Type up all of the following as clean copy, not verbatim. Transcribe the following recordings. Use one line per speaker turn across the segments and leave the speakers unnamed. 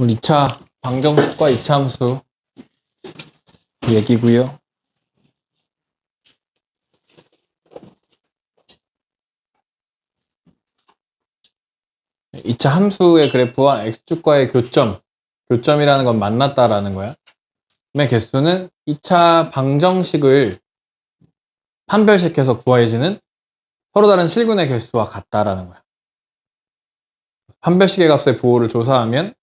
오늘 2차 방정식과 이차함수 얘기고요. 이차 함수의 그래프와 x축과의 교점이라는 건 만났다라는 거야. 의 개수는 2차 방정식을 판별식해서 구해지는 서로 다른 실근의 개수와 같다라는 거야. 판별식의 값의 부호를 조사하면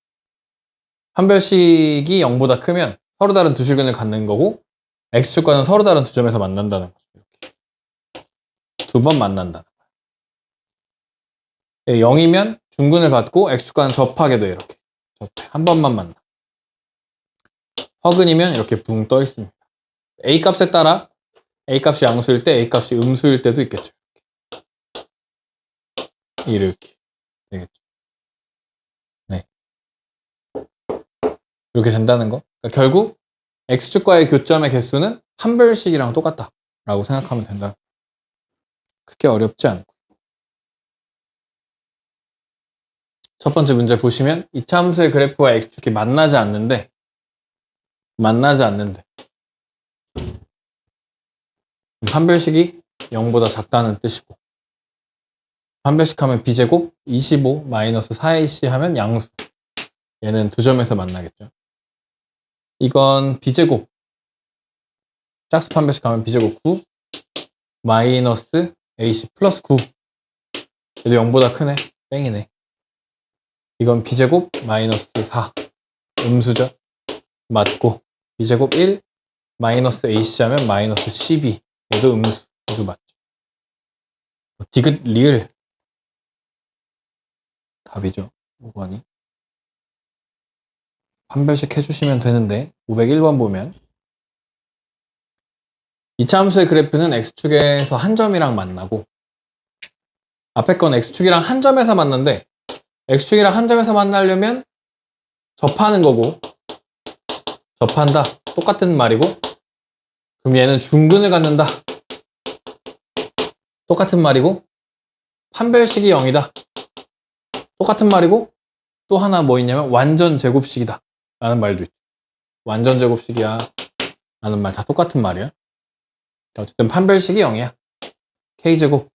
판별식이 0보다 크면 서로 다른 두 실근을 갖는 거고, x축과는 서로 다른 두 점에서 만난다는 거죠. 두 번 만난다는 거야. 0이면 중근을 갖고 x축과는 접하게 돼. 이렇게 접해. 한 번만 만나. 허근이면 이렇게 붕 떠 있습니다. a 값에 따라 a 값이 양수일 때, a 값이 음수일 때도 있겠죠. 이렇게 되겠죠. 네, 이렇게 된다는 거. 그러니까 결국 x축과의 교점의 개수는 판별식이랑 똑같다라고 생각하면 된다. 크게 어렵지 않고. 첫 번째 문제 보시면 이차 함수의 그래프와 x축이 만나지 않는데 판별식이 0보다 작다는 뜻이고, 판별식하면 b제곱 25 마이너스 4ac 하면 양수. 얘는 두 점에서 만나겠죠. 이건 b제곱 짝수 판별식하면 b제곱 9 마이너스 ac 플러스 9. 얘도 0보다 크네. 땡이네. 이건 b제곱 마이너스 4 음수죠. 맞고, b제곱 1 마이너스 ac 하면 마이너스 12. 얘도 음수. 얘도 맞죠. 디귿 리을 답이죠. 5번이. 판별식 해주시면 되는데 501번 보면 이차 함수의 그래프는 x축에서 한 점이랑 만나고, 앞에 건 x축이랑 한 점에서 만난데 x축이랑 한 점에서 만나려면 접하는 거고, 접한다 똑같은 말이고, 그럼 얘는 중근을 갖는다 똑같은 말이고, 판별식이 0이다 똑같은 말이고, 또 하나 뭐 있냐면 완전 제곱식이다 라는 말도 있죠. 완전 제곱식이야 라는 말 다 똑같은 말이야. 어쨌든 판별식이 0이야. k제곱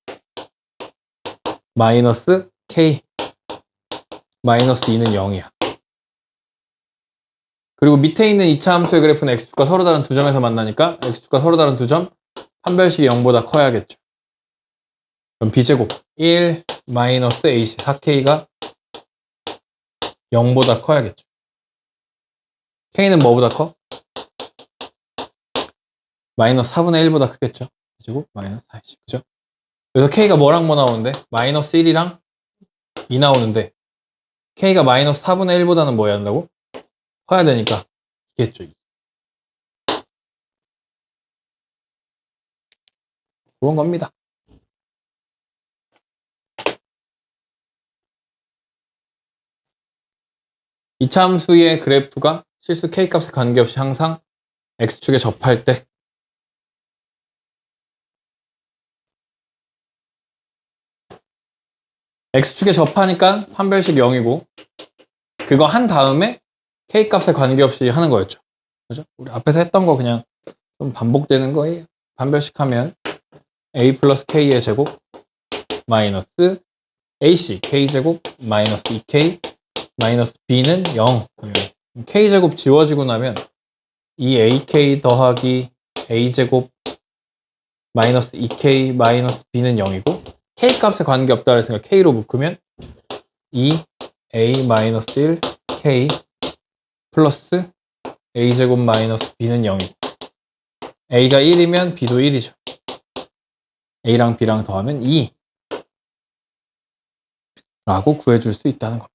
마이너스 k 마이너스 2는 0이야. 그리고 밑에 있는 이차 함수의 그래프는 x축과 서로 다른 두 점에서 만나니까 x축과 서로 다른 두 점, 판별식이 0보다 커야겠죠. 그럼 b제곱 1 마이너스 ac 4k가 0보다 커야겠죠. k는 뭐보다 커? 마이너스 4분의 1보다 크겠죠. b제곱 마이너스 40, 그죠? 그래서 k가 뭐랑 뭐 나오는데? 마이너스 1이랑 2 나오는데, k가 마이너스 4분의 1보다는 뭐 해야 한다고? 커야 되니까 이겠죠. 그런 겁니다. 이차 함수의 그래프가 실수 k값에 관계없이 항상 x축에 접할 때, x축에 접하니까 판별식 0이고, 그거 한 다음에 k값에 관계없이 하는 거였죠. 그죠? 우리 앞에서 했던 거 그냥 좀 반복되는 거예요. 판별식 하면 a 플러스 k의 제곱 마이너스 ac k제곱 마이너스 2k 마이너스 b는 0. k제곱 지워지고 나면 2ak 더하기 a제곱 마이너스 2k 마이너스 b는 0이고, k값에 관계없다 그랬으니까 k로 묶으면 2a 마이너스 1 k 플러스 a제곱 마이너스 b는 0이고, a가 1이면 b도 1이죠. a랑 b랑 더하면 2 라고 구해줄 수 있다는 겁니다.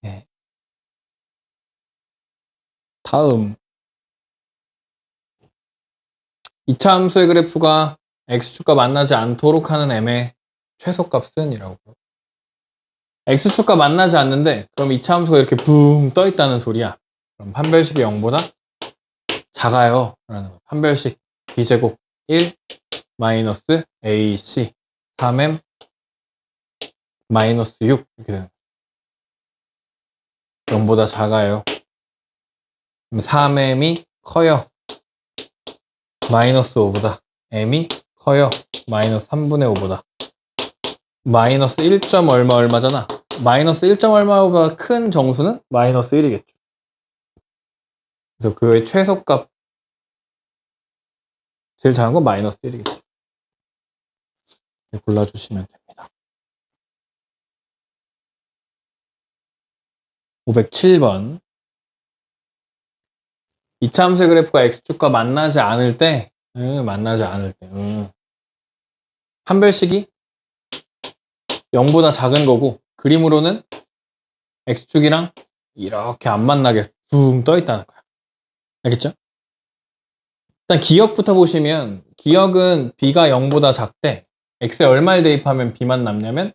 네. 다음, 이차 함수의 그래프가 x축과 만나지 않도록 하는 m의 최소값은? 이라고. x축과 만나지 않는데 그럼 이차 함수가 이렇게 붕 떠 있다는 소리야. 그럼 판별식이 0보다 작아요 라는 거. 판별식 b제곱 1 마이너스 ac 3m 마이너스 6 이렇게 되는 거예요. 0보다 작아요. 그럼 3m이 커요. 마이너스 5보다. m이 커요. 마이너스 3분의 5보다. 마이너스 1. 얼마잖아. 마이너스 1. 얼마보다 큰 정수는 마이너스 1이겠죠. 그래서 그의 최소값 제일 작은 건 마이너스 1이겠죠. 골라주시면 됩니다. 507번. 이차함수의 그래프가 x축과 만나지 않을 때, 판별식이 0보다 작은 거고, 그림으로는 x축이랑 이렇게 안 만나게 붕 떠 있다는 거야. 알겠죠? 일단 기억부터 보시면, 기억은 b가 0보다 작대, x에 얼마를 대입하면 b만 남냐면,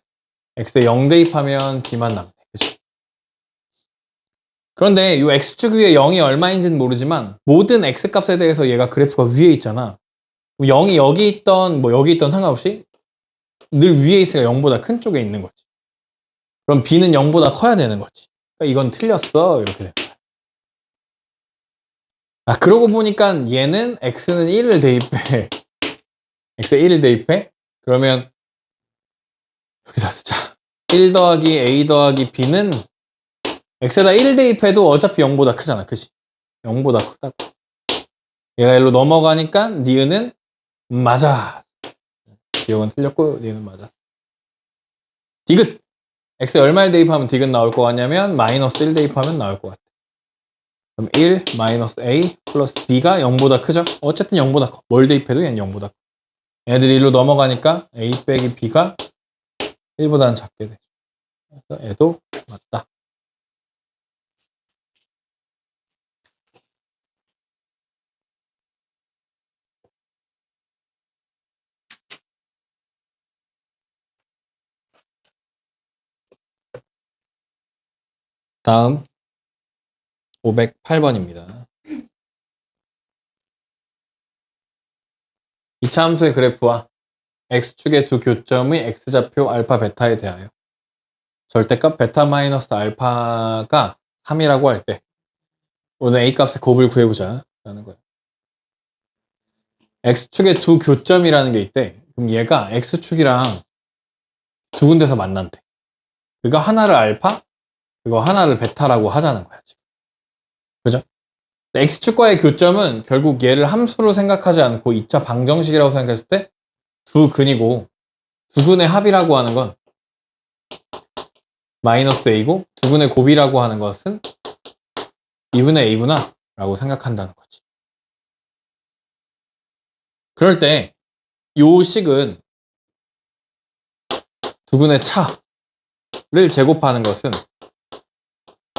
x에 0 대입하면 b만 남대. 그치? 그런데 이 x축 위에 0이 얼마인지는 모르지만, 모든 x값에 대해서 얘가 그래프가 위에 있잖아. 0이 여기 있던 여기 있던 상관없이 늘 위에 있으니까 0보다 큰 쪽에 있는 거지. 그럼 b는 0보다 커야 되는 거지. 그러니까 이건 틀렸어. 이렇게 돼. 그러고 보니까 얘는 x는 1을 대입해. x에 1을 대입해. 그러면 여기다 쓰자. 1 더하기 a 더하기 b는 x에다 1을 대입해도 어차피 0보다 크잖아. 그치? 0보다 크다고. 얘가 일로 넘어가니까 니은은 맞아. 기억은 틀렸고 니은은 맞아. 디귿! x에 얼마를 대입하면 디귿 나올 것 같냐면 마이너스 1 대입하면 나올 것 같아. 그럼 1 마이너스 a 플러스 b가 0보다 크죠? 어쨌든 0보다 커. 뭘 대입해도 얘는 0보다 커. 얘들이 1로 넘어가니까 a 빼기 b가 1보다는 작게 돼. 그래서 얘도 맞다. 다음 508번입니다. 이차 함수의 그래프와 x축의 두 교점의 x좌표 알파 베타에 대하여 절대값 베타 마이너스 알파가 3이라고 할 때 오늘 a값의 곱을 구해보자 라는 거예요. x축의 두 교점이라는 게 있대. 그럼 얘가 x축이랑 두 군데서 만난대. 그거 하나를 알파, 그거 하나를 베타라고 하자는 거야. 지금. 그죠? x축과의 교점은 결국 얘를 함수로 생각하지 않고 2차 방정식이라고 생각했을 때 두 근이고 두 근의 합이라고 하는 건 마이너스 a고 두 근의 곱이라고 하는 것은 2분의 a구나 라고 생각한다는 거지. 그럴 때 요 식은 두 근의 차를 제곱하는 것은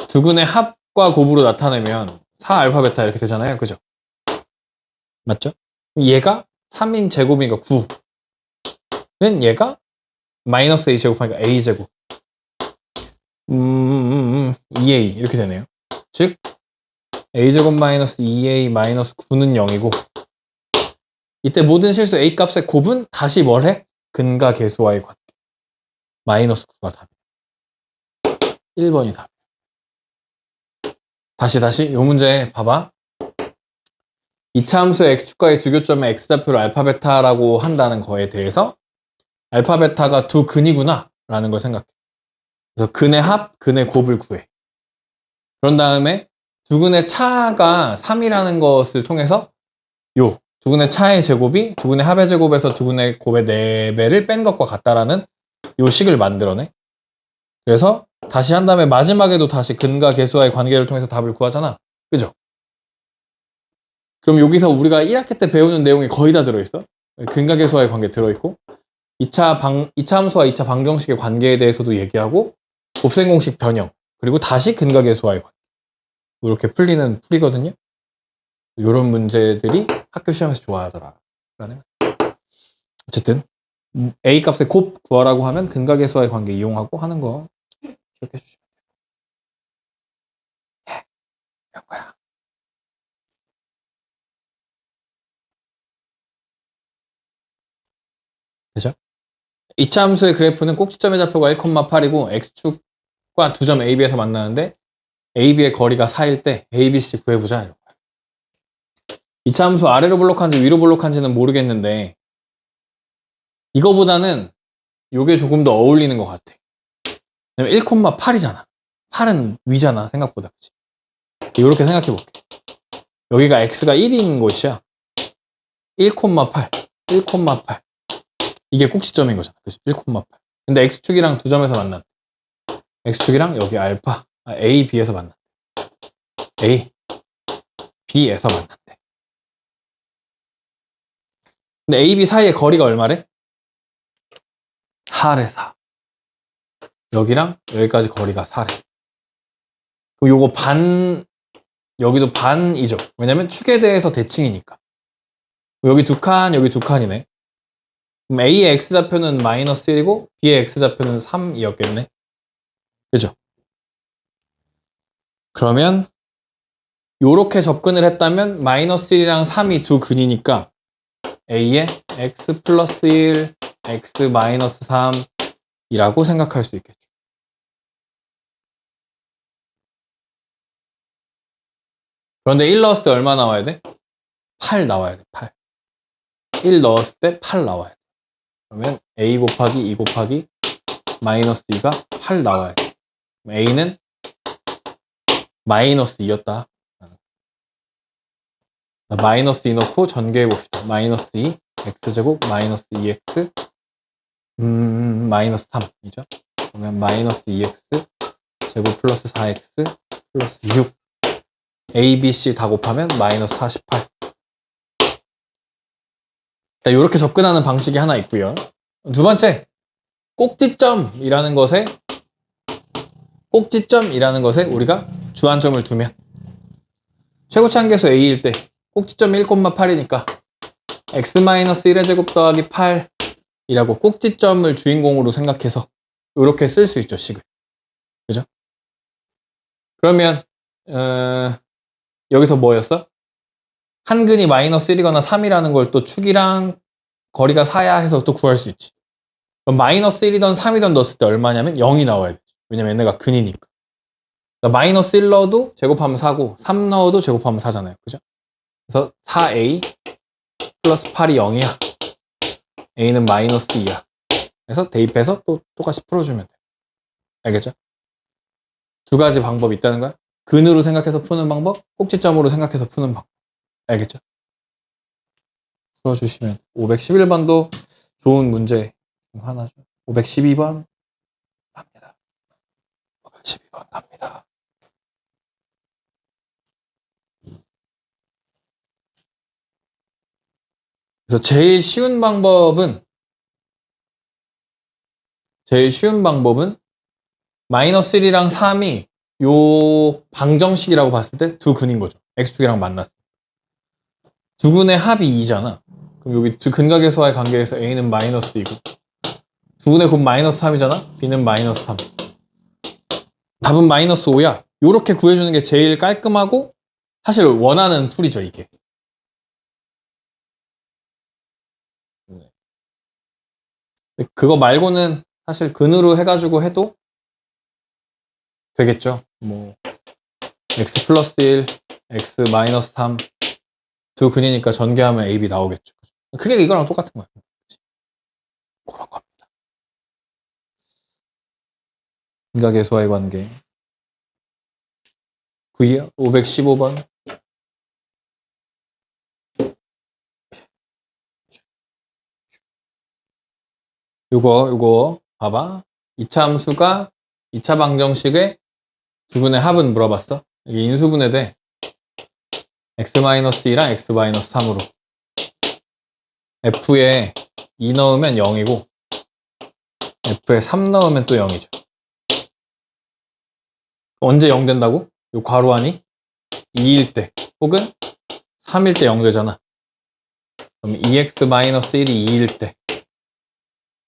두 근의 합과 곱으로 나타내면 4알파 베타 이렇게 되잖아요. 그죠? 맞죠? 얘가 3인 제곱이니까 9는 얘가 마이너스 a 제곱하니까 a 제곱 2a 이렇게 되네요. 즉 a 제곱 마이너스 2a 마이너스 9는 0이고 이때 모든 실수 a 값의 곱은 다시 뭘 해? 근과 계수와의 관계 마이너스 9가 답이에요. 1번이 답. 다시 이 문제 봐봐. 이차 함수의 x축과의 두 교점의 x좌표를 알파 베타라고 한다는 거에 대해서 알파 베타가 두 근이구나 라는 걸 생각해. 그래서 근의 합, 근의 곱을 구해. 그런 다음에 두 근의 차가 3이라는 것을 통해서 요 두 근의 차의 제곱이 두 근의 합의 제곱에서 두 근의 곱의 4배를 뺀 것과 같다라는 요 식을 만들어내. 그래서 다시 한 다음에 마지막에도 다시 근과 계수와의 관계를 통해서 답을 구하잖아. 그죠? 그럼 여기서 우리가 1학기 때 배우는 내용이 거의 다 들어있어. 근과 계수와의 관계 들어있고 2차 함수와 2차 방정식의 관계에 대해서도 얘기하고 곱셈 공식 변형 그리고 다시 근과 계수와의 관계 이렇게 풀이거든요. 이런 문제들이 학교 시험에서 좋아하더라. 어쨌든 a 값의 곱 구하라고 하면 근과 계수와의 관계 이용하고 하는 거 기억해 주시면 돼요. 이런 거야. 되죠? 2차 함수의 그래프는 꼭지점의 좌표가 1,8이고 x축과 두 점 AB에서 만나는데 AB의 거리가 4일 때 ABC 구해보자. 이런 거야. 2차 함수 아래로 블록한지 위로 블록한지는 모르겠는데 이거보다는 이게 조금 더 어울리는 것 같아. 왜냐면 1,8이잖아. 8은 위잖아, 생각보다. 그치? 이렇게 생각해 볼게. 여기가 x가 1인 곳이야. 1,8, 1,8. 이게 꼭지점인 거잖아. 그치? 1,8. 근데 x축이랑 두 점에서 만난. x축이랑 여기 알파, A, B에서 만난. A, B에서 만난대. 근데 A, B 사이의 거리가 얼마래? 4래, 4. 여기랑 여기까지 거리가 4래. 그럼 요거 반, 여기도 반이죠. 왜냐면 축에 대해서 대칭이니까. 여기 두 칸, 여기 두 칸이네. 그럼 A의 X좌표는 마이너스 1이고 B의 X좌표는 3이었겠네. 그죠? 그러면 요렇게 접근을 했다면 마이너스 1이랑 3이 두 근이니까 A의 X 플러스 1, X 마이너스 3이라고 생각할 수 있겠죠. 그런데 1 넣었을 때 얼마 나와야 돼? 8 나와야 돼, 8. 1 넣었을 때 8 나와야 돼. 그러면 A 곱하기 2 곱하기 마이너스 2가 8 나와야 돼. A는 마이너스 2였다. 마이너스 2 넣고 전개해 봅시다. 마이너스 2, x제곱 마이너스 2x 마이너스 3이죠. 그러면 마이너스 2x 제곱 플러스 4x 플러스 6 a, b, c 다 곱하면 마이너스 48. 이렇게 접근하는 방식이 하나 있고요. 두 번째, 꼭지점이라는 것에 우리가 주안점을 두면 최고치 한계수 a일 때 꼭지점이 1,8이니까 x-1의 제곱 더하기 8이라고 꼭지점을 주인공으로 생각해서 이렇게 쓸 수 있죠, 식을. 그죠? 그러면 여기서 뭐였어? 한 근이 마이너스 1이거나 3이라는 걸 또 축이랑 거리가 4야 해서 또 구할 수 있지. 그럼 마이너스 1이던 3이던 넣었을 때 얼마냐면 0이 나와야 되지. 왜냐면 얘네가 근이니까. 그러니까 마이너스 1 넣어도 제곱하면 4고 3 넣어도 제곱하면 4잖아요. 그죠? 그래서 4a 플러스 8이 0이야. a는 마이너스 2야. 그래서 대입해서 또 똑같이 풀어주면 돼. 알겠죠? 두 가지 방법이 있다는 거야. 근으로 생각해서 푸는 방법, 꼭지점으로 생각해서 푸는 방법. 알겠죠? 풀어주시면 511번도 좋은 문제 중 하나죠. 512번 갑니다. 512번 갑니다. 그래서 제일 쉬운 방법은 마이너스 1이랑 3이 요 방정식이라고 봤을 때 두 근인 거죠. x축이랑 만났어. 두 근의 합이 2잖아. 그럼 여기 두 근각에서와의 관계에서 a는 마이너스 2고 두 근의 곱 마이너스 3이잖아. b는 마이너스 3. 답은 마이너스 5야. 요렇게 구해주는 게 제일 깔끔하고 사실 원하는 풀이죠, 이게. 그거 말고는 사실 근으로 해가지고 해도 되겠죠. 뭐 x 플러스 1, x 마이너스 3 두 근이니까 전개하면 AB 나오겠죠. 그게 이거랑 똑같은 거야. 그런 겁니다. 근각의수와의 관계. 515번. 요거 봐봐. 2차 함수가 2차 방정식의 두 근의 합은 물어봤어. 이게 인수분해 돼. x-2랑 x-3으로. f에 2 넣으면 0이고 f에 3 넣으면 또 0이죠. 언제 0 된다고? 요 괄호 안이 2일 때 혹은 3일 때 0 되잖아. 그럼 2x-1이 2일 때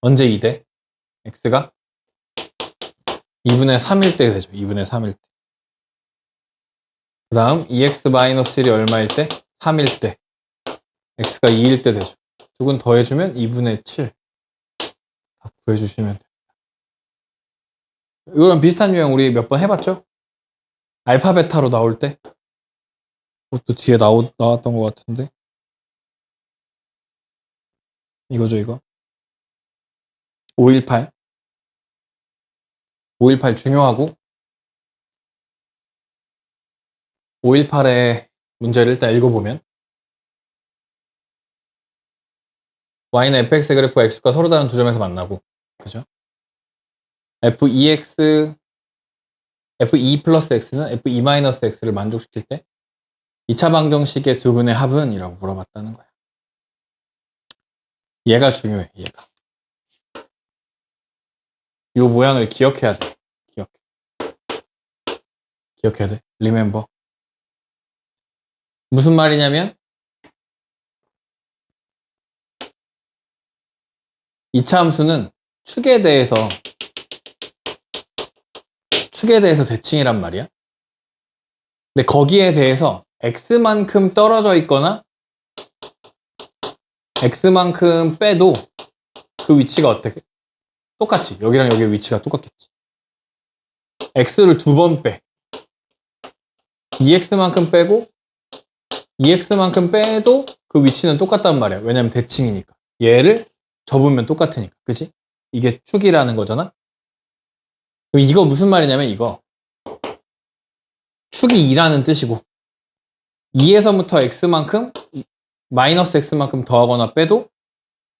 언제 2 돼? x가 2분의 3일 때 되죠. 2분의 3일 때. 그 다음 2x-1이 얼마일 때? 3일 때. x가 2일 때 되죠. 두 근 더해주면 2분의 7. 구해주시면 돼요. 이거랑 비슷한 유형 우리 몇 번 해봤죠? 알파 베타로 나올 때 그것도 뒤에 나왔던 것 같은데 이거죠 이거 518 중요하고 518의 문제를 일단 읽어보면 y는 fx의 그래프 x가 서로 다른 두 점에서 만나고 그죠? f2 플러스 x는 f2 마이너스 x를 만족시킬 때 2차 방정식의 두 근의 합은? 이라고 물어봤다는 거야. 얘가 중요해, 얘가. 이 모양을 기억해야 돼. 기억해야 돼. remember. 무슨 말이냐면 2차 함수는 축에 대해서 대칭이란 말이야. 근데 거기에 대해서 x만큼 떨어져 있거나 x만큼 빼도 그 위치가 어떻게? 똑같지. 여기랑 여기의 위치가 똑같겠지. x를 두 번 빼. 2x만큼 빼고 2x만큼 빼도 그 위치는 똑같단 말이야. 왜냐면 대칭이니까. 얘를 접으면 똑같으니까. 그치? 이게 축이라는 거잖아. 그럼 이거 무슨 말이냐면 이거 축이 2라는 뜻이고 2에서부터 x만큼 마이너스 x만큼 더하거나 빼도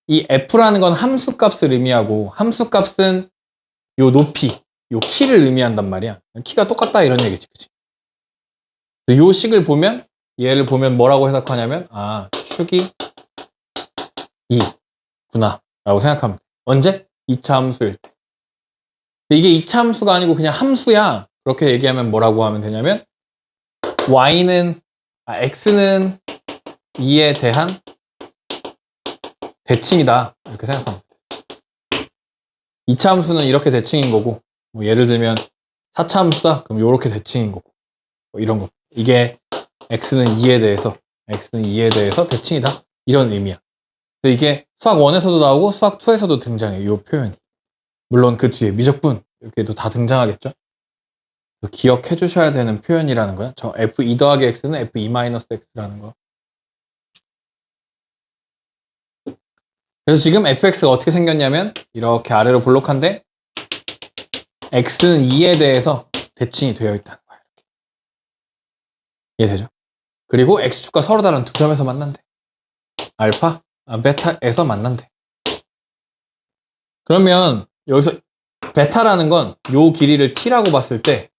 이 f라는 건 함수값을 의미하고 함수값은 요 높이, 요 키를 의미한단 말이야. 키가 똑같다 이런 얘기지. 그치? 요 식을 보면 얘를 보면 뭐라고 해석하냐면 아 축이 2구나 라고 생각하면 돼. 언제? 2차 함수일 때. 이게 2차 함수가 아니고 그냥 함수야. 그렇게 얘기하면 뭐라고 하면 되냐면 x는 2에 대한 대칭이다 이렇게 생각하면 돼. 2차 함수는 이렇게 대칭인 거고 뭐 예를 들면 4차 함수다 그럼 이렇게 대칭인 거고 뭐 이런 거. 이게 x는 2에 대해서 대칭이다 이런 의미야. 그래서 이게 수학 1에서도 나오고 수학 2에서도 등장해 이 표현이. 물론 그 뒤에 미적분 이렇게도 다 등장하겠죠. 기억해 주셔야 되는 표현이라는 거야. 저 f2 더하기 x는 f2 마이너스 x라는 거. 그래서 지금 fx가 어떻게 생겼냐면 이렇게 아래로 볼록한데 x는 2에 대해서 대칭이 되어 있다는 거야. 이해되죠? 그리고 x축과 서로 다른 두 점에서 만난대. 베타에서 만난대. 그러면 여기서 베타라는 건 요 길이를 t라고 봤을 때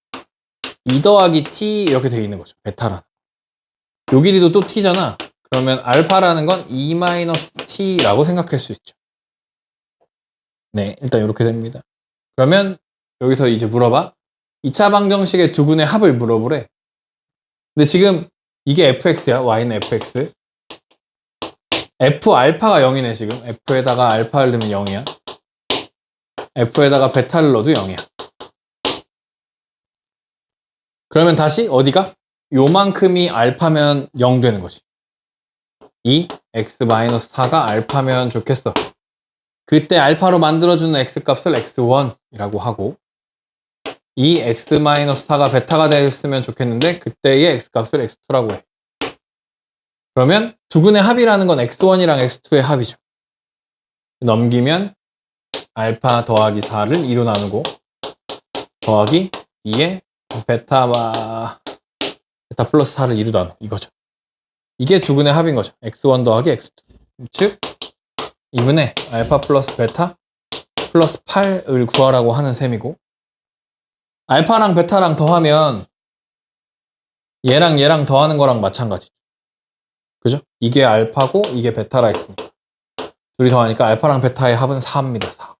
2 더하기 t 이렇게 되어 있는 거죠. 베타라는. 요 길이도 또 t잖아. 그러면 알파라는 건 2 마이너스 t라고 생각할 수 있죠. 네, 일단 이렇게 됩니다. 그러면 여기서 이제 물어봐. 2차 방정식의 두 근의 합을 물어보래. 근데 지금 이게 fx야. y는 fx. f 알파가 0이네 지금. f에다가 알파를 넣으면 0이야. f에다가 베타를 넣어도 0이야. 그러면 다시 어디가? 요만큼이 알파면 0 되는 거지. 이 x-4가 알파면 좋겠어. 그때 알파로 만들어주는 x값을 x1이라고 하고 이 x-4가 베타가 됐으면 좋겠는데 그때의 x값을 x2라고 해. 그러면 두 근의 합이라는 건 x1이랑 x2의 합이죠. 넘기면 알파 더하기 4를 2로 나누고 더하기 2에 베타 플러스 4를 2로 나누 이거죠. 이게 두 근의 합인 거죠. x1 더하기 x2. 즉 2분의 알파 플러스 베타 플러스 8을 구하라고 하는 셈이고 알파랑 베타랑 더하면 얘랑 얘랑 더하는 거랑 마찬가지죠. 그죠? 이게 알파고 이게 베타라 했으니까 둘이 더하니까 알파랑 베타의 합은 4입니다. 4.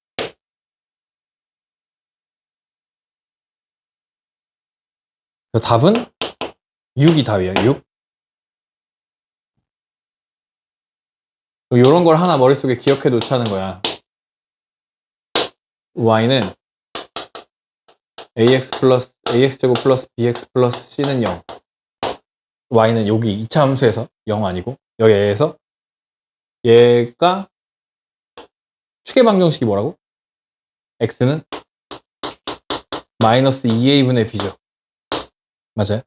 답은 6이 답이에요. 6. 이런 걸 하나 머릿속에 기억해 놓자는 거야. y는 ax제곱 플러스 bx 플러스 c는 0. y는 여기 2차 함수에서 0 아니고 여기에서 얘가 축의 방정식이 뭐라고? x는 마이너스 2a분의 b죠. 맞아요?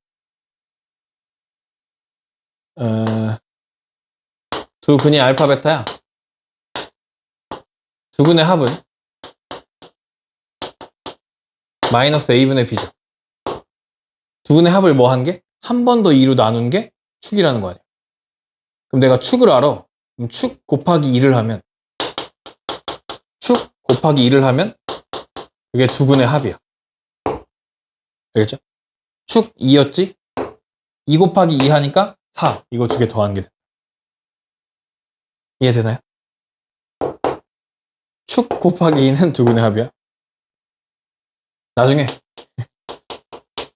두 근이 알파 베타야. 두 근의 합은 마이너스 a분의 b죠. 두 근의 합을 뭐 한 게? 한 번 더 2로 나눈 게 축이라는 거 아니야. 그럼 내가 축을 알아. 그럼 축 곱하기 2를 하면 축 곱하기 2를 하면 그게 두 근의 합이야. 알겠죠? 축 2였지? 2 곱하기 2 하니까 4. 이거 두 개 더한 게 돼. 이해되나요? 축 곱하기 2는 두 근의 합이야. 나중에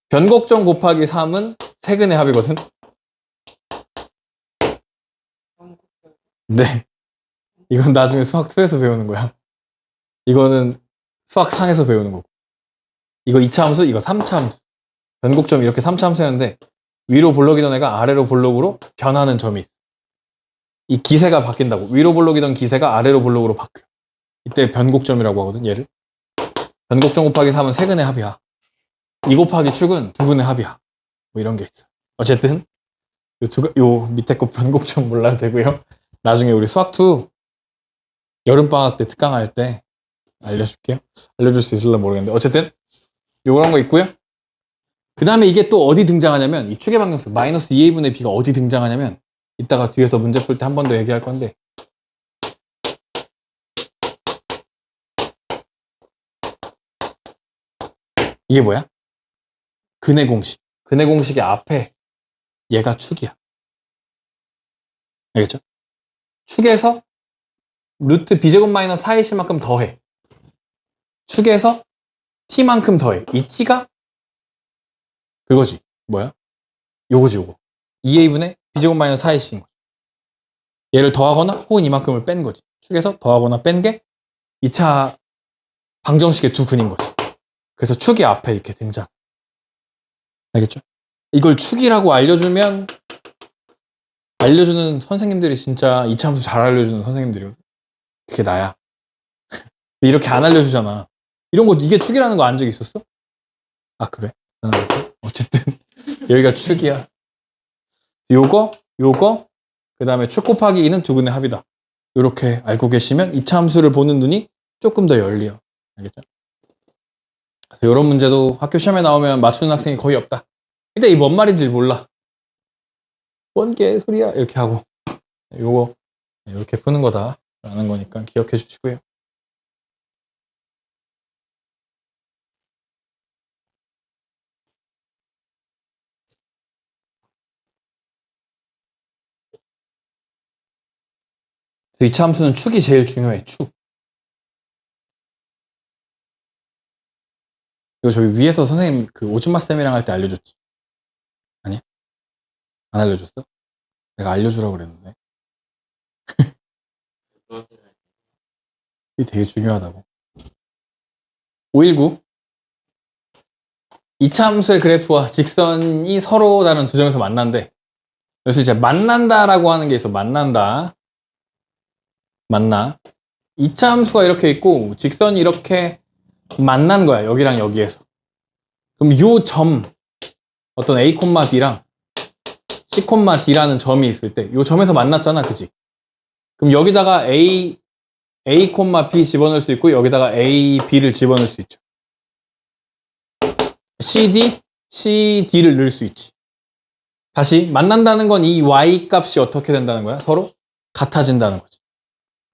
변곡점 곱하기 3은 세 근의 합이거든. 네. 이건 나중에 수학 2에서 배우는 거야. 이거는 수학 3에서 배우는 거고. 이거 2차 함수, 이거 3차 함수. 변곡점이 이렇게 3차 함수였는데 위로 볼록이던 애가 아래로 볼록으로 변하는 점이 있어. 이 기세가 바뀐다고. 위로 볼록이던 기세가 아래로 볼록으로 바뀌어. 이때 변곡점이라고 하거든, 얘를. 변곡점 곱하기 3은 세 근의 합이야. 2 곱하기 축은 두 근의 합이야. 뭐 이런 게 있어. 어쨌든 요 밑에 거 변곡점 몰라도 되고요. 나중에 우리 수학 2 여름방학 때 특강할 때 알려줄게요. 알려줄 수 있을지 모르겠는데 어쨌든 요런 거 있고요. 그 다음에 이게 또 어디 등장하냐면 이 축의 방정식 마이너스 2a분의 b가 어디 등장하냐면 이따가 뒤에서 문제 풀 때 한 번 더 얘기할 건데 이게 뭐야? 근의 공식. 근의 공식의 앞에 얘가 축이야. 알겠죠? 축에서 루트 b제곱 마이너스 4ac만큼 더해. 축에서 t만큼 더해. 이 t가 그거지. 뭐야? 요거지 요거. 2a분의 b제곱 마이너스 4ac인 거지. 얘를 더하거나 혹은 이만큼을 뺀 거지. 축에서 더하거나 뺀 게 2차 방정식의 두 근인 거지. 그래서 축이 앞에 이렇게 등장. 알겠죠? 이걸 축이라고 알려주면 알려주는 선생님들이 진짜 2차 함수 잘 알려주는 선생님들이거든. 그게 나야. 이렇게 안 알려주잖아. 이런 거 이게 축이라는 거 안 적 있었어? 아 그래? 어쨌든 여기가 축이야. 요거 그 다음에 축 곱하기 2는 두 근의 합이다. 이렇게 알고 계시면 2차 함수를 보는 눈이 조금 더 열려. 알겠죠? 이런 문제도 학교 시험에 나오면 맞추는 학생이 거의 없다. 근데 이 뭔 말인지 몰라. 뭔 개소리야 이렇게 하고 요거 이렇게 푸는 거다 라는 거니까 기억해 주시고요. 그 2차 함수는 축이 제일 중요해. 축. 이거 저희 위에서 선생님 그 오줌마 쌤이랑 할 때 알려줬지. 아니? 안 알려줬어? 내가 알려주라고 그랬는데. 이게 되게 중요하다고. 519 2차 함수의 그래프와 직선이 서로 다른 두 점에서 만난대. 그래서 이제 만난다라고 하는 게 있어. 만나. 2차 함수가 이렇게 있고 직선이 이렇게 만난 거야. 여기랑 여기에서. 그럼 요 점 어떤 A, B랑 C, D라는 점이 있을 때 요 점에서 만났잖아. 그지? 그럼 여기다가 A, B 집어넣을 수 있고 여기다가 A, B를 집어넣을 수 있죠. CD를 넣을 수 있지. 다시 만난다는 건 이 Y 값이 어떻게 된다는 거야? 서로 같아진다는 거지.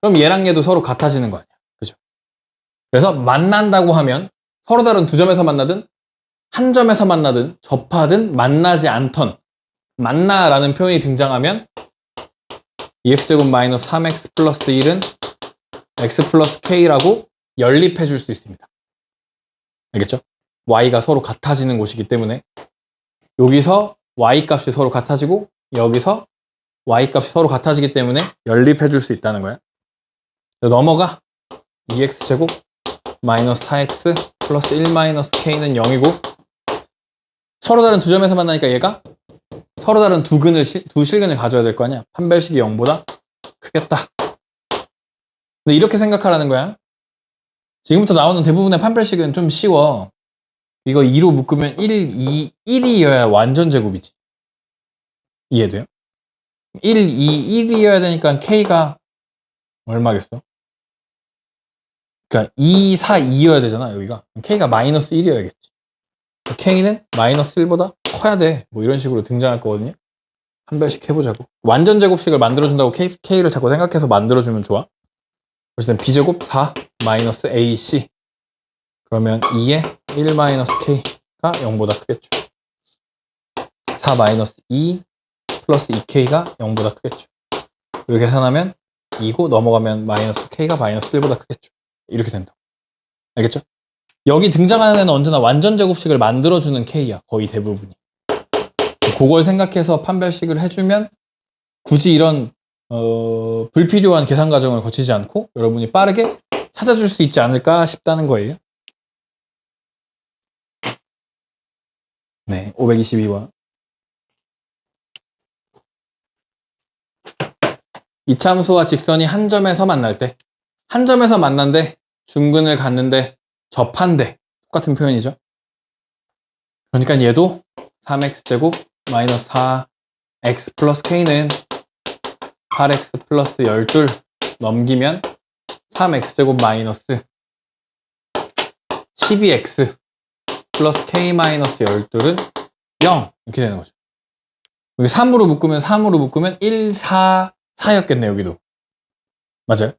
그럼 얘랑 얘도 서로 같아지는 거 아니야. 그죠? 그래서 만난다고 하면 서로 다른 두 점에서 만나든 한 점에서 만나든 접하든 만나지 않던 만나라는 표현이 등장하면 2x제곱 마이너스 3x 플러스 1은 x 플러스 k라고 연립해 줄 수 있습니다. 알겠죠? y가 서로 같아지는 곳이기 때문에 여기서 y 값이 서로 같아지고 여기서 y 값이 서로 같아지기 때문에 연립해 줄 수 있다는 거야. 넘어가 2x제곱 마이너스 4x 플러스 1 마이너스 k는 0이고 서로 다른 두 점에서 만나니까 얘가 서로 다른 두 실근을 가져야 될 거 아니야. 판별식이 0보다 크겠다. 근데 이렇게 생각하라는 거야. 지금부터 나오는 대부분의 판별식은 좀 쉬워. 이거 2로 묶으면 1, 2, 1이어야 완전 제곱이지. 이해돼요? 1, 2, 1이어야 되니까 K가 얼마겠어? 그러니까 2, 4, 2여야 되잖아, 여기가. K가 마이너스 1이어야겠지. K는 마이너스 1보다 커야 돼. 뭐 이런 식으로 등장할 거거든요. 한 별씩 해보자고. 완전 제곱식을 만들어준다고 K를 자꾸 생각해서 만들어주면 좋아. 어쨌든 B제곱 4 마이너스 AC. 그러면 2에 1 마이너스 K가 0보다 크겠죠. 4 마이너스 2 플러스 2K가 0보다 크겠죠. 이렇게 계산하면 2고 넘어가면 마이너스 K가 마이너스 1보다 크겠죠. 이렇게 된다. 알겠죠? 여기 등장하는 애는 언제나 완전 제곱식을 만들어주는 K야. 거의 대부분이. 그걸 생각해서 판별식을 해주면 굳이 이런 불필요한 계산 과정을 거치지 않고 여러분이 빠르게 찾아줄 수 있지 않을까 싶다는 거예요. 네, 522번. 이참수와 직선이 한 점에서 만날 때, 한 점에서 만난데 중근을 갖는데 접한데 똑같은 표현이죠. 그러니까 얘도 3x제곱 마이너스 4x 플러스 k는 8x 플러스 12 넘기면 3x제곱 마이너스 12x 플러스 k 마이너스 12은 0 이렇게 되는 거죠. 여기 3으로 묶으면 1, 4, 4였겠네 여기도. 맞아요?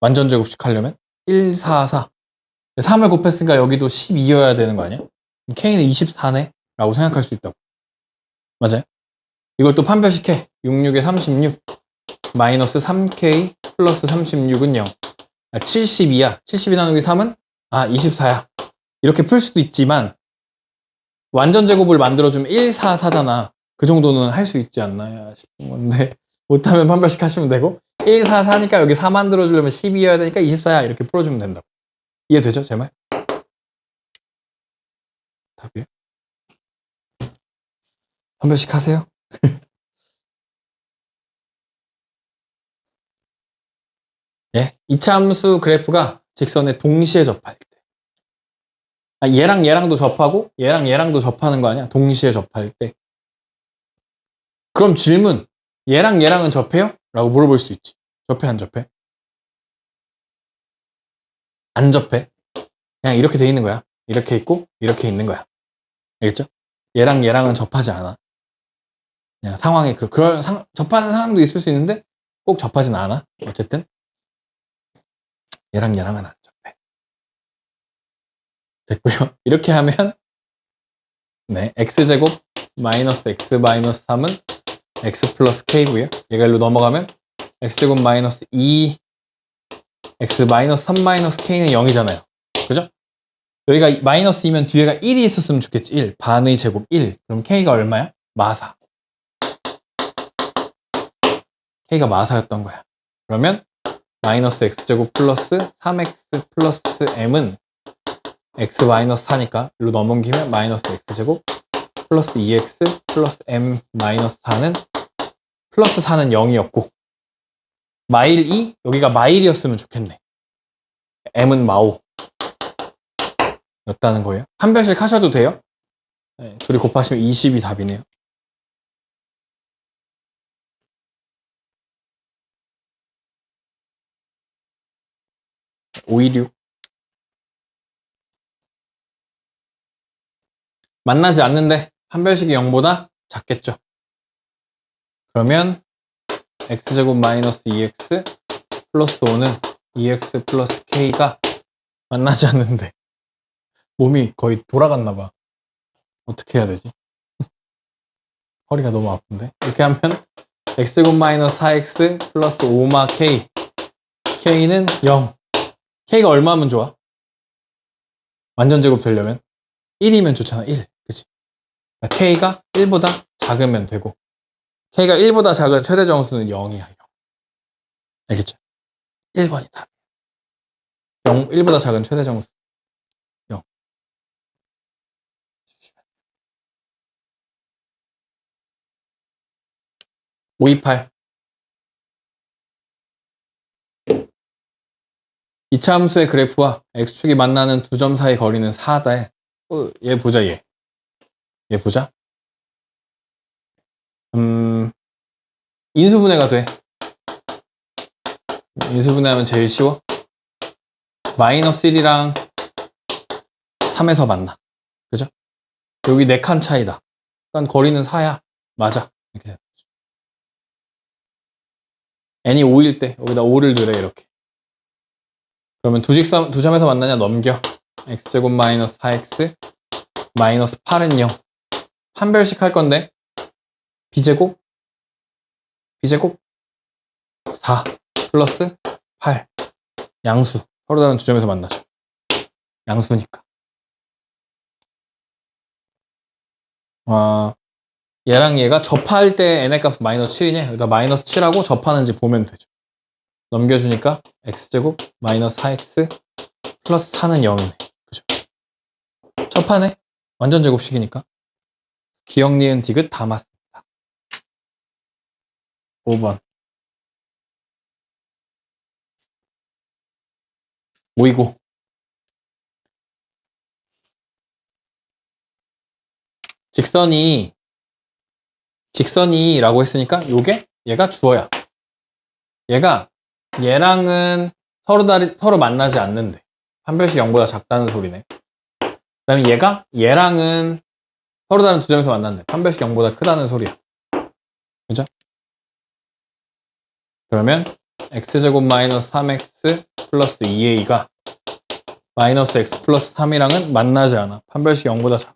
완전 제곱식 하려면 1, 4, 4 3을 곱했으니까 여기도 12여야 되는 거 아니야? k는 24네 라고 생각할 수 있다고. 맞아요? 이걸 또 판별식해. 66에 36 마이너스 3k 플러스 36은 0. 72야. 72 나누기 3은 24야. 이렇게 풀 수도 있지만 완전 제곱을 만들어주면 1, 4, 4잖아. 그 정도는 할 수 있지 않나 싶은 건데 못하면 판별식 하시면 되고 1, 4, 4니까 여기 4 만들어주려면 12여야 되니까 24야. 이렇게 풀어주면 된다고. 이해되죠? 제 말? 답이에요? 판별식 하세요. 예, 이차함수 그래프가 직선에 동시에 접할 때. 얘랑 얘랑도 접하고 얘랑 얘랑도 접하는 거 아니야? 동시에 접할 때. 그럼 질문, 얘랑 얘랑은 접해요? 라고 물어볼 수 있지. 접해 안 접해? 안 접해. 그냥 이렇게 돼 있는 거야. 이렇게 있고 이렇게 있는 거야. 알겠죠? 얘랑 얘랑은 접하지 않아. 그냥 상황에 접하는 상황도 있을 수 있는데 꼭 접하진 않아. 어쨌든 얘랑 얘랑은 안 접해. 됐고요. 이렇게 하면 네, x제곱 마이너스 x 마이너스 3은 x 플러스 k고요. 얘가 일로 넘어가면 x제곱 마이너스 2 x 마이너스 3 마이너스 k는 0이잖아요. 그죠? 여기가 마이너스 2면 뒤에가 1이 있었으면 좋겠지. 1. 반의 제곱 1. 그럼 k가 얼마야? 마사. k가 마사였던 거야. 그러면 마이너스 x제곱 플러스 3x 플러스 m은 x 마이너스 4니까 일로 넘기면 마이너스 x제곱 플러스 2x 플러스 m 마이너스 4는 플러스 4는 0이었고 마일 2 여기가 마일이었으면 좋겠네. m은 마오 였다는 거예요. 한 별씩 하셔도 돼요. 네, 둘이 곱하시면 20이 답이네요. (526) 만나지 않는데 한 별씩이 0보다 작겠죠. 그러면 x제곱 마이너스 2x 플러스 5는 2x 플러스 k가 만나지 않는데 몸이 거의 돌아갔나 봐. 어떻게 해야 되지? 허리가 너무 아픈데? 이렇게 하면 x제곱 마이너스 4x 플러스 5마 k k는 0 k가 얼마면 좋아? 완전 제곱 되려면 1이면 좋잖아. 1 그치? k가 1보다 작으면 되고 k가 1보다 작은 최대 정수는 0이야. 0. 알겠죠? 1번이다. 1보다 작은 최대 정수 0. 528 2차 함수의 그래프와 x축이 만나는 두 점 사이 거리는 4다. 얘 보자, 얘 보자. 인수분해가 돼. 인수분해하면 제일 쉬워. 마이너스 1이랑 3에서 만나. 그죠? 여기 4칸 차이다. 그러니까 거리는 4야. 맞아. 이렇게. n이 5일 때 여기다 5를 넣으래, 이렇게. 그러면 두 점에서 만나냐 넘겨. x제곱 마이너스 4x 마이너스 8은 0. 판별식 할 건데 b제곱 4 플러스 8 양수. 서로 다른 두 점에서 만나죠. 양수니까. 얘랑 얘가 접할 때 n의 값 마이너스 7이냐? 여기다 마이너스 7하고 접하는지 보면 되죠. 넘겨주니까 x제곱 마이너스 4x 플러스 4는 0이네. 그죠? 접하네. 완전 제곱식이니까. 기억, 니은, 디귿 다 맞습니다. 5번. 모이고. 직선이라고 했으니까 요게 얘가 주어야. 얘랑은 서로 만나지 않는데 판별식 0보다 작다는 소리네. 그 다음에 얘랑은 서로 다른 두 점에서 만났는데 판별식 0보다 크다는 소리야. 그죠? 그러면 x제곱 마이너스 3x 플러스 2a가 마이너스 x 플러스 3이랑은 만나지 않아. 판별식 0보다 작아.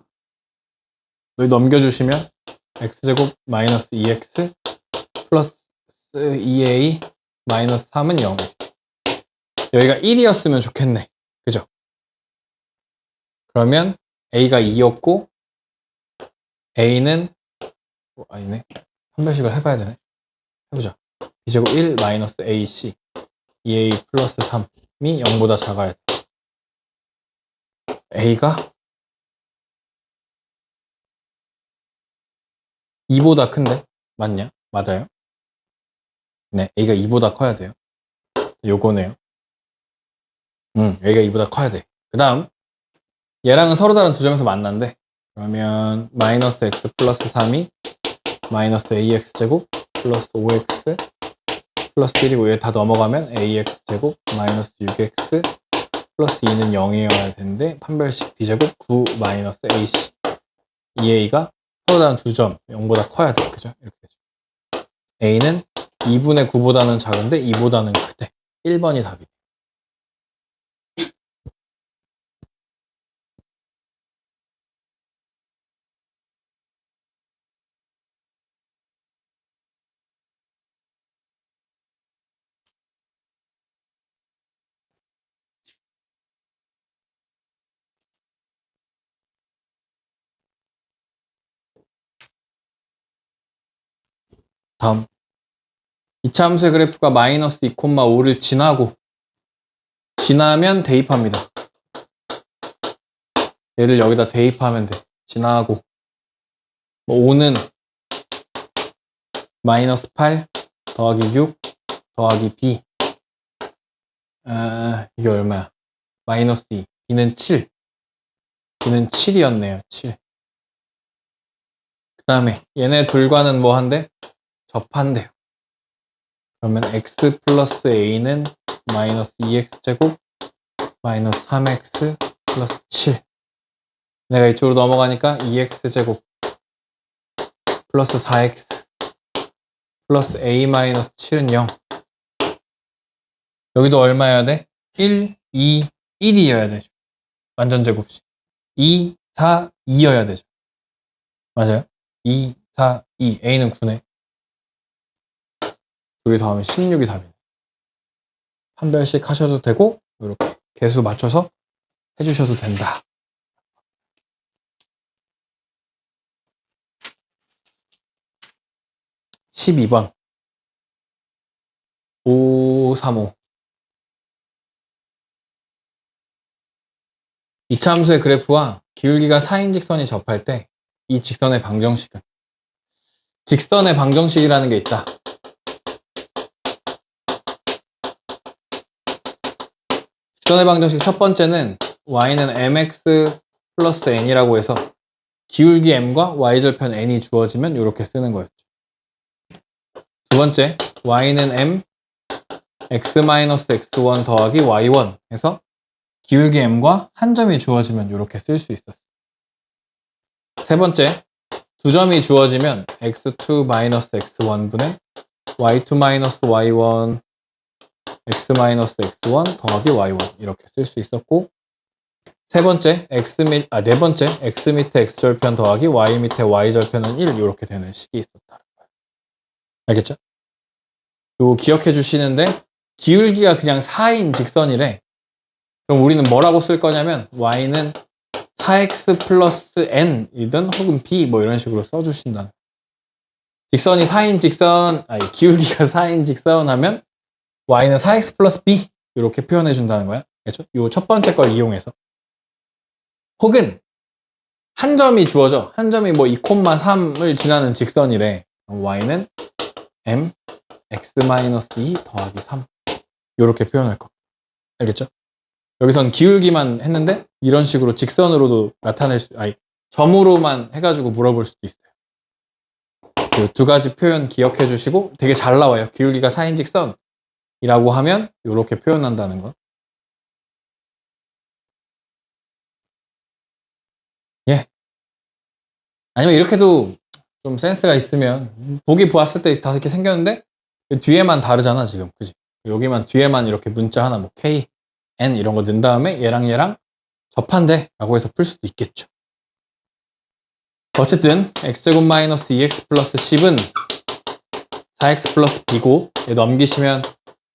여기 넘겨주시면 x제곱 마이너스 2x 플러스 2a 마이너스 3은 0. 여기가 1이었으면 좋겠네. 그죠? 그러면 a가 2였고 a는 아니네. 판별식을 해봐야 되네. 해보자. b제곱 1 마이너스 ac 2a 플러스 3이 0보다 작아야 돼. a가 2보다 큰데? 맞냐? 맞아요? 네, a가 2보다 커야 돼요. 요거네요. a가 2보다 커야 돼. 그 다음 얘랑은 서로 다른 두 점에서 만난대. 그러면 마이너스 x 플러스 3이 마이너스 ax제곱 플러스 5x 플러스 1이고 얘 다 넘어가면 ax제곱 마이너스 6x 플러스 2는 0이어야 되는데 판별식 b제곱 9 마이너스 ac 2a가 서로 다른 두 점 0보다 커야 돼. 그죠? 이렇게 되죠. a는 2분의 9보다는 작은데 2보다는 크대. 1번이 답이다. 다음 2차 함수의 그래프가 마이너스 2,5를 지나면 대입합니다. 얘를 여기다 대입하면 돼. 지나고 5는 마이너스 8 더하기 6 더하기 b 이게 얼마야? 마이너스 2 b는 7 b는 7이었네요. 7. 그 다음에 얘네 둘과는 뭐 한대? 접한대요. 그러면 x 플러스 a는 마이너스 2x제곱 마이너스 3x 플러스 7. 내가 이쪽으로 넘어가니까 2x제곱 플러스 4x 플러스 a 마이너스 7은 0. 여기도 얼마여야 돼? 1, 2, 1이어야 되죠. 완전 제곱식. 2, 4, 2여야 되죠. 맞아요? 2, 4, 2. a는 9네. 여기 더하면 16이 답이네. 판별식 하셔도 되고 이렇게 개수 맞춰서 해주셔도 된다. 12번 535 2차 함수의 그래프와 기울기가 4인 직선이 접할 때 이 직선의 방정식은 직선의 방정식이라는 게 있다. 직선의 방정식 첫 번째는 y는 mx 플러스 n이라고 해서 기울기 m과 y절편 n이 주어지면 이렇게 쓰는 거였죠. 두 번째, y는 m x-x1 더하기 y1 해서 기울기 m과 한 점이 주어지면 이렇게 쓸 수 있었어요. 세 번째, 두 점이 주어지면 x2-x1 분의 y2-y1 x-x1 더하기 y1 이렇게 쓸 수 있었고, 네 번째 x 밑에 x절편 더하기 y 밑에 y절편은 1 이렇게 되는 식이 있었다. 알겠죠? 요 기억해 주시는데 기울기가 그냥 4인 직선이래. 그럼 우리는 뭐라고 쓸 거냐면 y는 4x 플러스 n이든 혹은 b 뭐 이런 식으로 써주신다. 직선이 4인 직선, 기울기가 4인 직선 하면 y는 4x 플러스 b 이렇게 표현해 준다는 거야. 그렇죠? 요 첫 번째 걸 이용해서. 혹은 한 점이 주어져. 한 점이 뭐 2,3을 지나는 직선이래. y는 m x-2 더하기 3 이렇게 표현할 거. 알겠죠? 여기선 기울기만 했는데 이런 식으로 직선으로도 나타낼 수, 점으로만 해가지고 물어볼 수도 있어요. 그 두 가지 표현 기억해 주시고 되게 잘 나와요. 기울기가 4인 직선이라고 하면 이렇게 표현한다는 거. 예. 아니면 이렇게도 좀 센스가 있으면 보기 보았을 때 다 이렇게 생겼는데 뒤에만 다르잖아 지금, 그지? 여기만 뒤에만 이렇게 문자 하나 뭐 k, n 이런 거 넣은 다음에 얘랑 접한대 라고 해서 풀 수도 있겠죠. 어쨌든 x제곱 마이너스 2x 플러스 10은 4x 플러스 b고 얘 넘기시면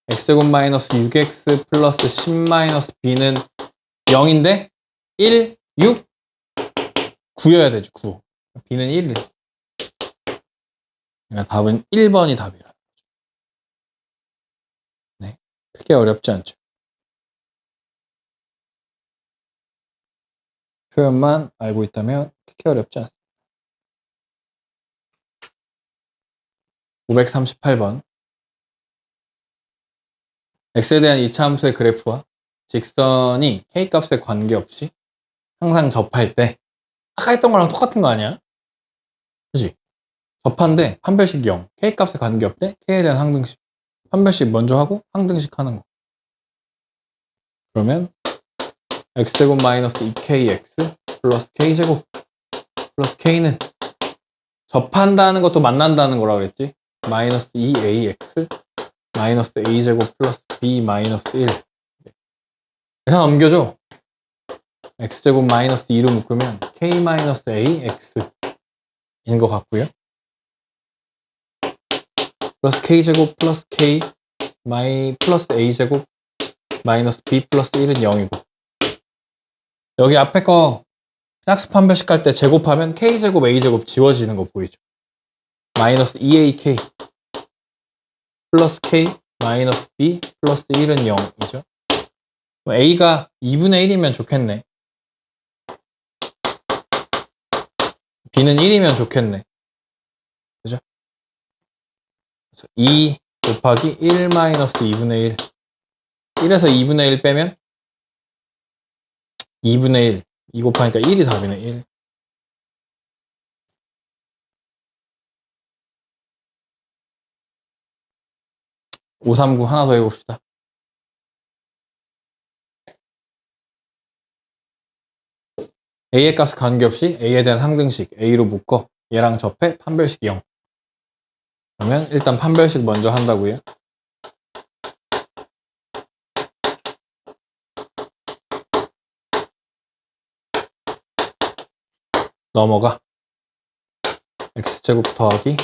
x제곱 마이너스 6x 플러스 10 마이너스 b는 0인데 1, 6, 9여야 되죠. 9. b는 1. 그러니까 답은 1번이 답이라. 네, 크게 어렵지 않죠. 표현만 알고 있다면 크게 어렵지 않습니다. 538번. x에 대한 이차함수의 그래프와 직선이 k값에 관계없이 항상 접할 때 아까 했던 거랑 똑같은 거 아니야? 그치? 접한데 판별식 0, k값에 관계없대 k에 대한 항등식. 판별식 먼저 하고 항등식 하는 거. 그러면 x제곱 마이너스 2kx 플러스 k제곱 플러스 k는 접한다는 것도 만난다는 거라고 그랬지? 마이너스 2ax 마이너스 a제곱 플러스 b 마이너스 1. 계산 넘겨줘. x제곱 마이너스 2로 묶으면 k 마이너스 ax 인 것 같고요. 플러스 k제곱 플러스 k 플러스 a제곱 마이너스 b 플러스 1은 0이고, 여기 앞에 거 짝수 판별식 할 때 제곱하면 k제곱 a제곱 지워지는 거 보이죠? 마이너스 2ak 플러스 k 마이너스 b 플러스 1은 0이죠. a가 2분의 1이면 좋겠네. b는 1이면 좋겠네. 그죠? 그래서 2 곱하기 1 마이너스 2분의 1. 1에서 2분의 1 빼면 2분의 1. 2 곱하니까 1이 답이네. 1. (539) 하나 더 해봅시다. a의 값에 관계없이 a에 대한 항등식 a로 묶어 얘랑 접해 판별식 0. 그러면 일단 판별식 먼저 한다고요. 넘어가 x제곱 더하기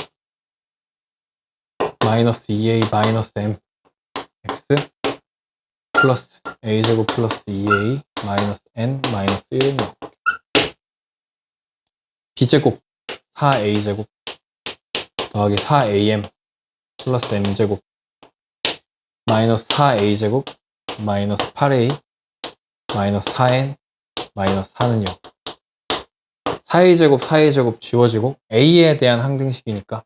마이너스 2a 마이너스 m x 플러스 a제곱 플러스 2a 마이너스 n 마이너스 1은 0. b제곱 4a제곱 더하기 4am 플러스 m제곱 마이너스 4a제곱 마이너스 8a 마이너스 4n 마이너스 4는 0. 4a제곱 4a제곱 지워지고 a에 대한 항등식이니까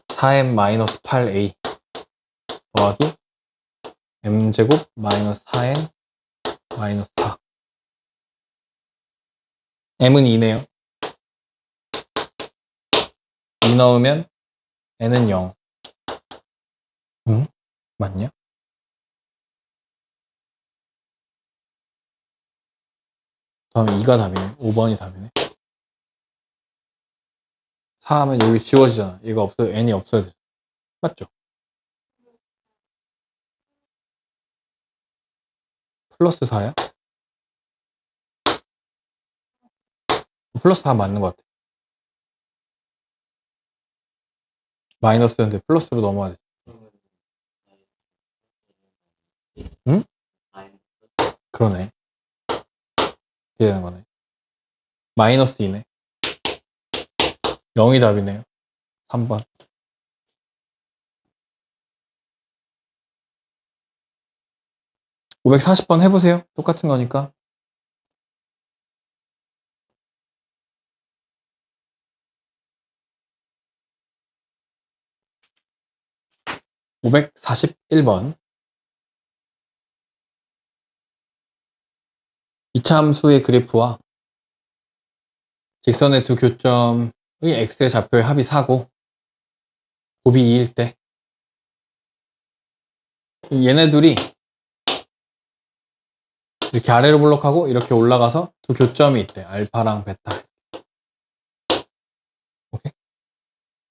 4m 마이너스 8a 더하기 m제곱 마이너스 4n 마이너스 4. m은 2네요. 2 넣으면 n은 0. 응? 맞냐? 다음에 2가 답이네. 5번이 답이네. 4 하면 여기 지워지잖아. 얘가 없어요. n이 없어야 돼. 맞죠? 플러스 4야? 플러스 4 맞는 것 같아. 마이너스였는데 플러스로 넘어야 돼. 응? 그러네. 이렇게 되는 거네. 마이너스 2네. 0이 답이네요. 3번. 540번 해보세요. 똑같은 거니까. (541번) 이차함수의 그래프와 직선의 두 교점의 x의 좌표의 합이 4고 곱이 2일 때 얘네 둘이 이렇게 아래로 블록하고 이렇게 올라가서 두 교점이 있대. 알파랑 베타. 오케이?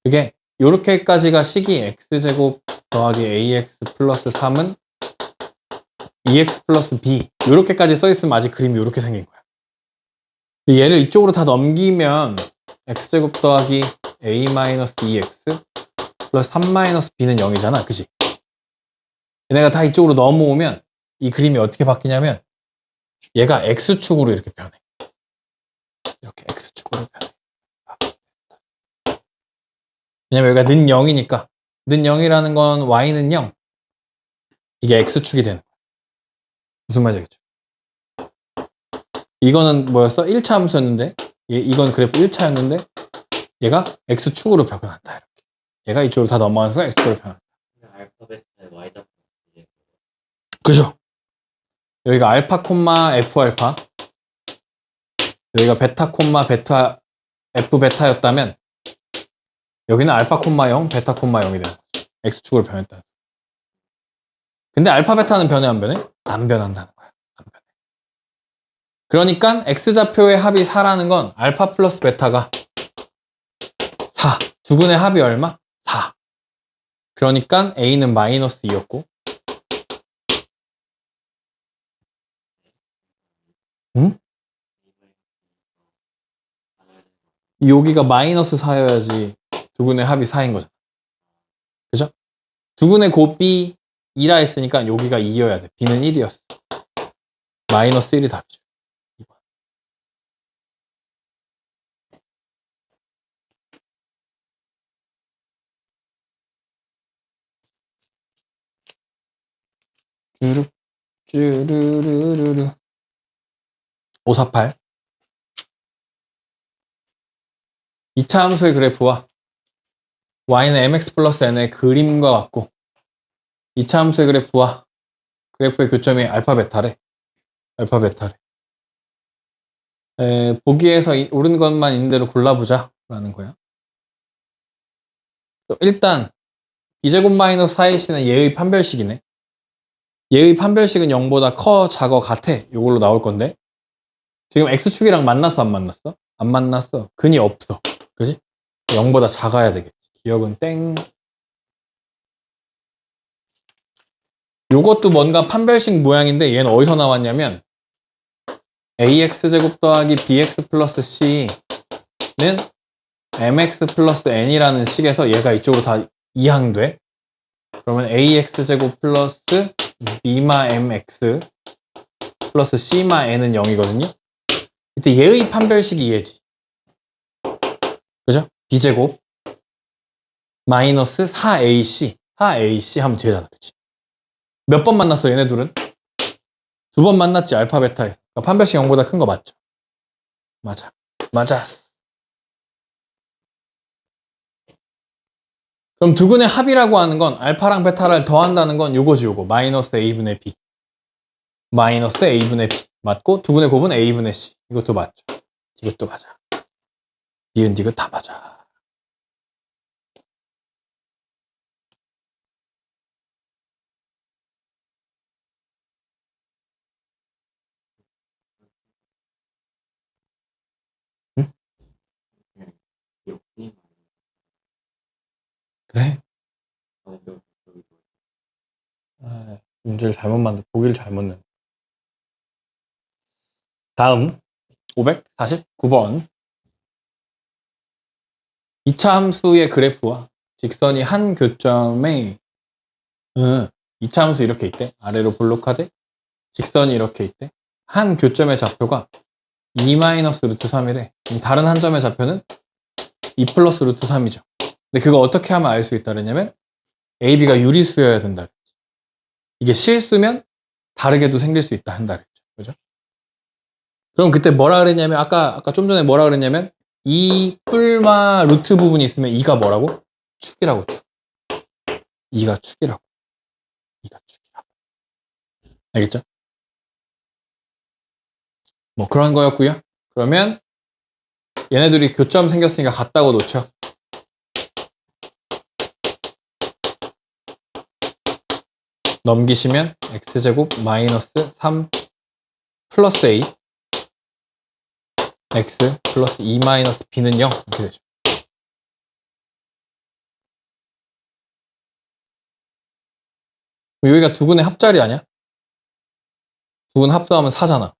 그게 요렇게까지가 식이 x제곱 더하기 ax 플러스 3은 2x 플러스 b 요렇게까지 써있으면 아직 그림이 요렇게 생긴 거야. 얘를 이쪽으로 다 넘기면 x제곱 더하기 a 마이너스 2x 플러스 3 마이너스 b는 0이잖아. 그치? 얘네가 다 이쪽으로 넘어오면 이 그림이 어떻게 바뀌냐면 얘가 x축으로 이렇게 변해. 이렇게 x축으로 변해. 왜냐면 여기가 는 0이니까 는 0이라는 건 y는 0 이게 x축이 되는 거야. 무슨 말인지 알겠죠? 이거는 뭐였어? 1차 함수였는데 이건 그래프 1차였는데 얘가 x축으로 변한다. 이렇게. 얘가 이쪽으로 다 넘어가서 x축으로 변한다.
알파 베타의 y-값
그죠? 여기가 알파 콤마 f 알파 여기가 베타 콤마 베타 f 베타였다면 여기는 알파 콤마 0 베타 콤마 0이 되는 거죠. x축으로 변했다. 근데 알파 베타는 변해 안 변해? 안 변한다는 거야. 안 변해. 그러니까 x좌표의 합이 4라는 건 알파 플러스 베타가 4. 두근의 합이 얼마? 4. 그러니까 a는 마이너스 2였고 응? 여기가 마이너스 4여야지 두근의 합이 4인 거잖아. 그죠? 두근의 곱이 2라 했으니까 여기가 2여야 돼. b는 1이었어. 마이너스 1이 답이죠. 2번. 쭈르르르르 548 2차 함수의 그래프와 y는 mx 플러스 n의 그림과 같고 2차 함수의 그래프와 그래프의 교점이 알파 베타래. 알파 베타래. 보기에서 옳은 것만 있는 대로 골라보자 라는 거야. 일단 2제곱 마이너스 4ac는 얘의 판별식이네. 얘의 판별식은 0보다 커, 작어, 같아. 이걸로 나올 건데 지금 x축이랑 만났어 안 만났어? 안 만났어. 근이 없어. 그지? 0보다 작아야 되겠지. 기억은 땡. 요것도 뭔가 판별식 모양인데 얘는 어디서 나왔냐면 ax제곱 더하기 bx 플러스 c는 mx 플러스 n이라는 식에서 얘가 이쪽으로 다 이항돼. 그러면 ax제곱 플러스 b마 mx 플러스 c마 n은 0이거든요. 이때 얘의 판별식이 얘지. 그죠? b제곱 마이너스 4ac 4ac 하면 되잖아. 그치? 몇 번 만났어 얘네 둘은? 두 번 만났지 알파 베타에서. 그러니까 판별식 0보다 큰 거 맞죠? 맞아. 맞았어. 그럼 두근의 합이라고 하는 건 알파랑 베타를 더한다는 건 요거지 요거. 마이너스 a분의 b. 마이너스 a분의 b 맞고 두분의 곱은 a분의 c 이것도 맞죠. 이것도 맞아. 니은 디귿 다 맞아. 응?
욕심
그래?
아니면
아, 문제를 잘못 만들 보기를 잘못 낸. 다음 549번 2차 함수의 그래프와 직선이 한 교점에 2차 함수 이렇게 있대. 아래로 블록하되 직선이 이렇게 있대. 한 교점의 좌표가 2 마이너스 루트 3이래. 다른 한 점의 좌표는 2 플러스 루트 3이죠. 근데 그거 어떻게 하면 알 수 있다 그랬냐면 AB가 유리수여야 된다. 이게 실수면 다르게도 생길 수 있다 한다 그랬죠. 그죠? 그럼 그때 뭐라 그랬냐면 아까 좀 전에 뭐라 그랬냐면 이 뿔마 루트 부분이 있으면 2가 뭐라고? 축이라고 축. 2가 축이라고. 2가 축이라고. 알겠죠? 뭐 그런 거였고요. 그러면 얘네들이 교점 생겼으니까 같다고 놓죠. 넘기시면 x제곱 마이너스 3 플러스 a x 플러스 2 마이너스 b는 0 이렇게 되죠. 여기가 두근의 합자리 아니야? 두근 합성하면 4잖아.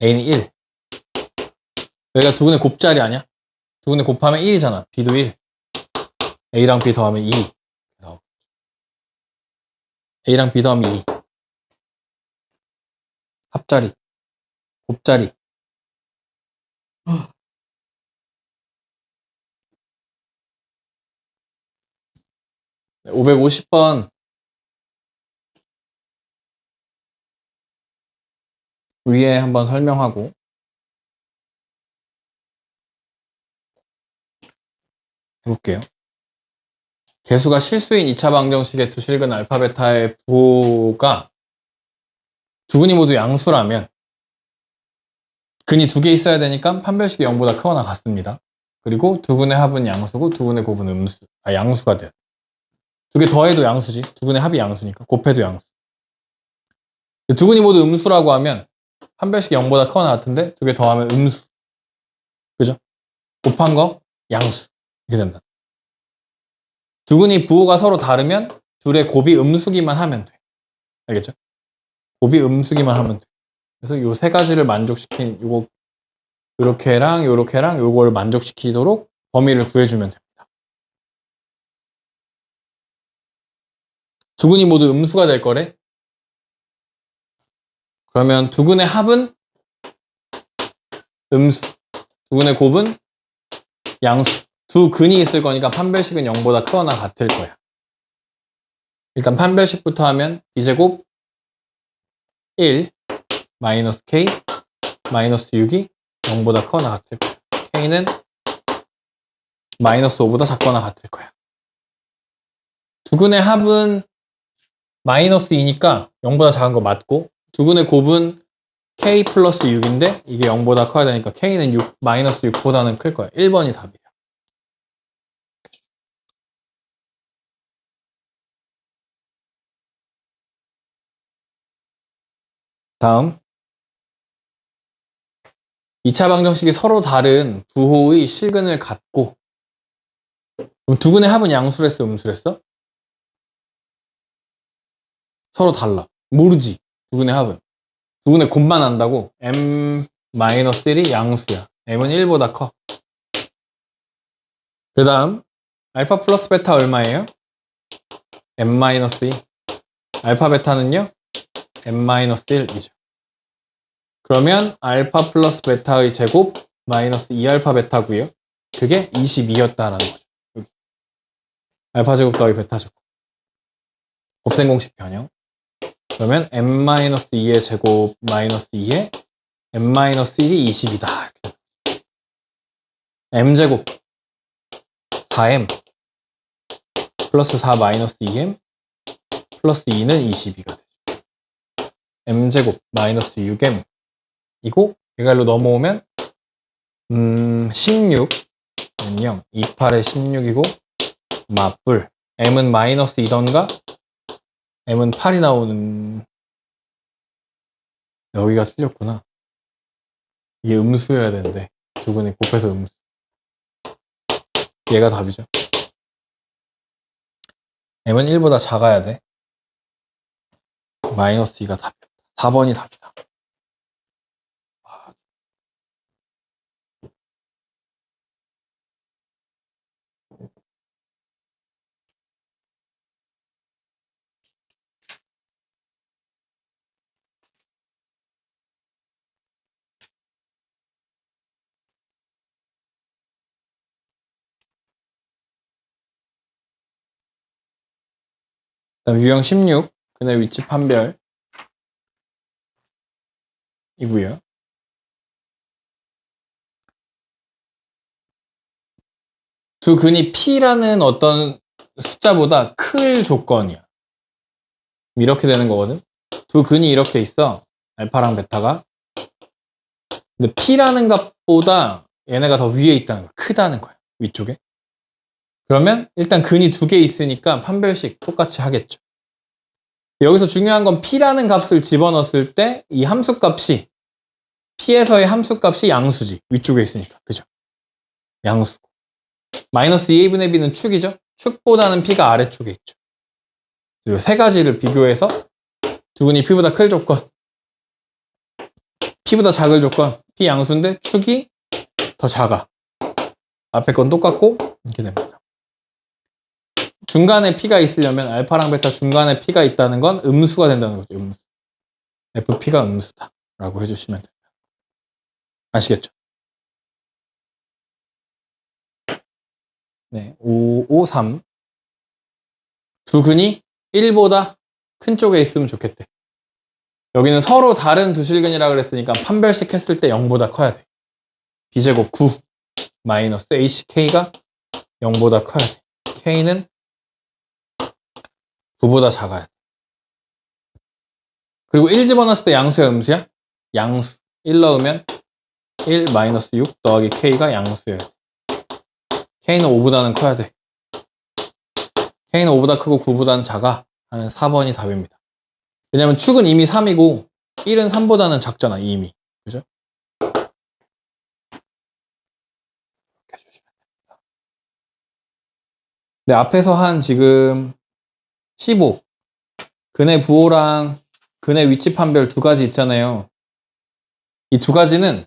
a는 1. 여기가 두근의 곱자리 아니야? 두근의 곱하면 1이잖아. b도 1. a랑 b 더하면 2. a랑 b 더하면 2. 합자리, 곱자리. 550번 위에 한번 설명하고 해볼게요. 개수가 실수인 2차 방정식의 두 실근 알파 베타의 부호가 두 근이 모두 양수라면 근이 두 개 있어야 되니까 판별식이 0보다 크거나 같습니다. 그리고 두 근의 합은 양수고 두 근의 곱은 양수가 돼요. 두 개 더해도 양수지. 두 근의 합이 양수니까 곱해도 양수. 두 근이 모두 음수라고 하면 판별식이 0보다 크거나 같은데 두 개 더하면 음수. 그죠? 곱한 거 양수. 이렇게 된다. 두 근이 부호가 서로 다르면 둘의 곱이 음수기만 하면 돼. 알겠죠? 곱이 음수기만 하면 돼. 그래서 요 세 가지를 만족시킨 요거 요렇게랑 요렇게랑 요걸 만족시키도록 범위를 구해주면 됩니다. 두 근이 모두 음수가 될 거래. 그러면 두 근의 합은 음수, 두 근의 곱은 양수. 두 근이 있을 거니까 판별식은 0보다 크거나 같을 거야. 일단 판별식부터 하면 b제곱 1 마이너스 k 마이너스 6이 0보다 크거나 같을 거야. k는 마이너스 5보다 작거나 같을 거야. 두 근의 합은 마이너스 2니까 0보다 작은 거 맞고 두 근의 곱은 k 플러스 6인데 이게 0보다 커야 되니까 k는 6, 마이너스 6보다는 클 거야. 1번이 답이야. 다음 2차 방정식이 서로 다른 부호의 실근을 갖고 그럼 두 근의 합은 양수랬어 음수랬어? 서로 달라. 모르지. 두 근의 합은. 두 근의 곱만 안다고 m-1이 양수야. m은 1보다 커. 그 다음 알파 플러스 베타 얼마예요? m-2. 알파 베타는요? m-1이죠. 그러면 알파 플러스 베타의 제곱 마이너스 2알파 베타고요. 그게 22였다라는 거죠. 여기. 알파 제곱 더하기 베타 제곱. 곱셈 공식 변형. 그러면 m-2의 제곱 마이너스 2에 m-1이 20이다. m제곱 4m 플러스 4 마이너스 2m 플러스 2는 22가 되죠. m제곱 마이너스 6m 이고 얘가 일로 넘어오면 16 0 28에 16이고 맞불 m은 마이너스 2던가 m은 8이 나오는 여기가 틀렸구나. 이게 음수여야 되는데 두근이 곱해서 음수. 얘가 답이죠. m은 1보다 작아야 돼. 마이너스 2가 답이다. 4번이 답이다. 그다음 유형 16 근의 위치 판별 이고요. 두 근이 P라는 어떤 숫자보다 클 조건이야. 이렇게 되는 거거든. 두 근이 이렇게 있어. 알파랑 베타가. 근데 P라는 값보다 얘네가 더 위에 있다는 거야. 크다는 거야. 위쪽에. 그러면 일단 근이 두 개 있으니까 판별식 똑같이 하겠죠. 여기서 중요한 건 P라는 값을 집어넣었을 때 이 함수값이 P에서의 함수값이 양수지. 위쪽에 있으니까. 그죠? 양수고. 마이너스 2a분의 b는 축이죠. 축보다는 P가 아래쪽에 있죠. 이 세 가지를 비교해서 두 근이 P보다 클 조건, P보다 작을 조건, P 양수인데 축이 더 작아. 앞에 건 똑같고 이렇게 됩니다. 중간에 P가 있으려면 알파랑 베타 중간에 P가 있다는 건 음수가 된다는 거죠. 음수. FP가 음수다 라고 해주시면 됩니다. 아시겠죠? 네, 5, 5, 3 두 근이 1보다 큰 쪽에 있으면 좋겠대. 여기는 서로 다른 두 실근이라 그랬으니까 판별식 했을 때 0보다 커야 돼. b제곱 9 마이너스 HK가 0보다 커야 돼. K는 9보다 작아야 돼. 그리고 1 집어넣었을 때 양수야 음수야? 양수. 1 넣으면 1 마이너스 6 더하기 K가 양수예요. K는 5보다는 커야 돼. K는 5보다 크고 9보다는 작아 하는 4번이 답입니다. 왜냐면 축은 이미 3이고 1은 3보다는 작잖아 이미. 그죠? 네, 앞에서 한 지금 15 근의 부호랑 근의 위치 판별 두 가지 있잖아요. 이 두 가지는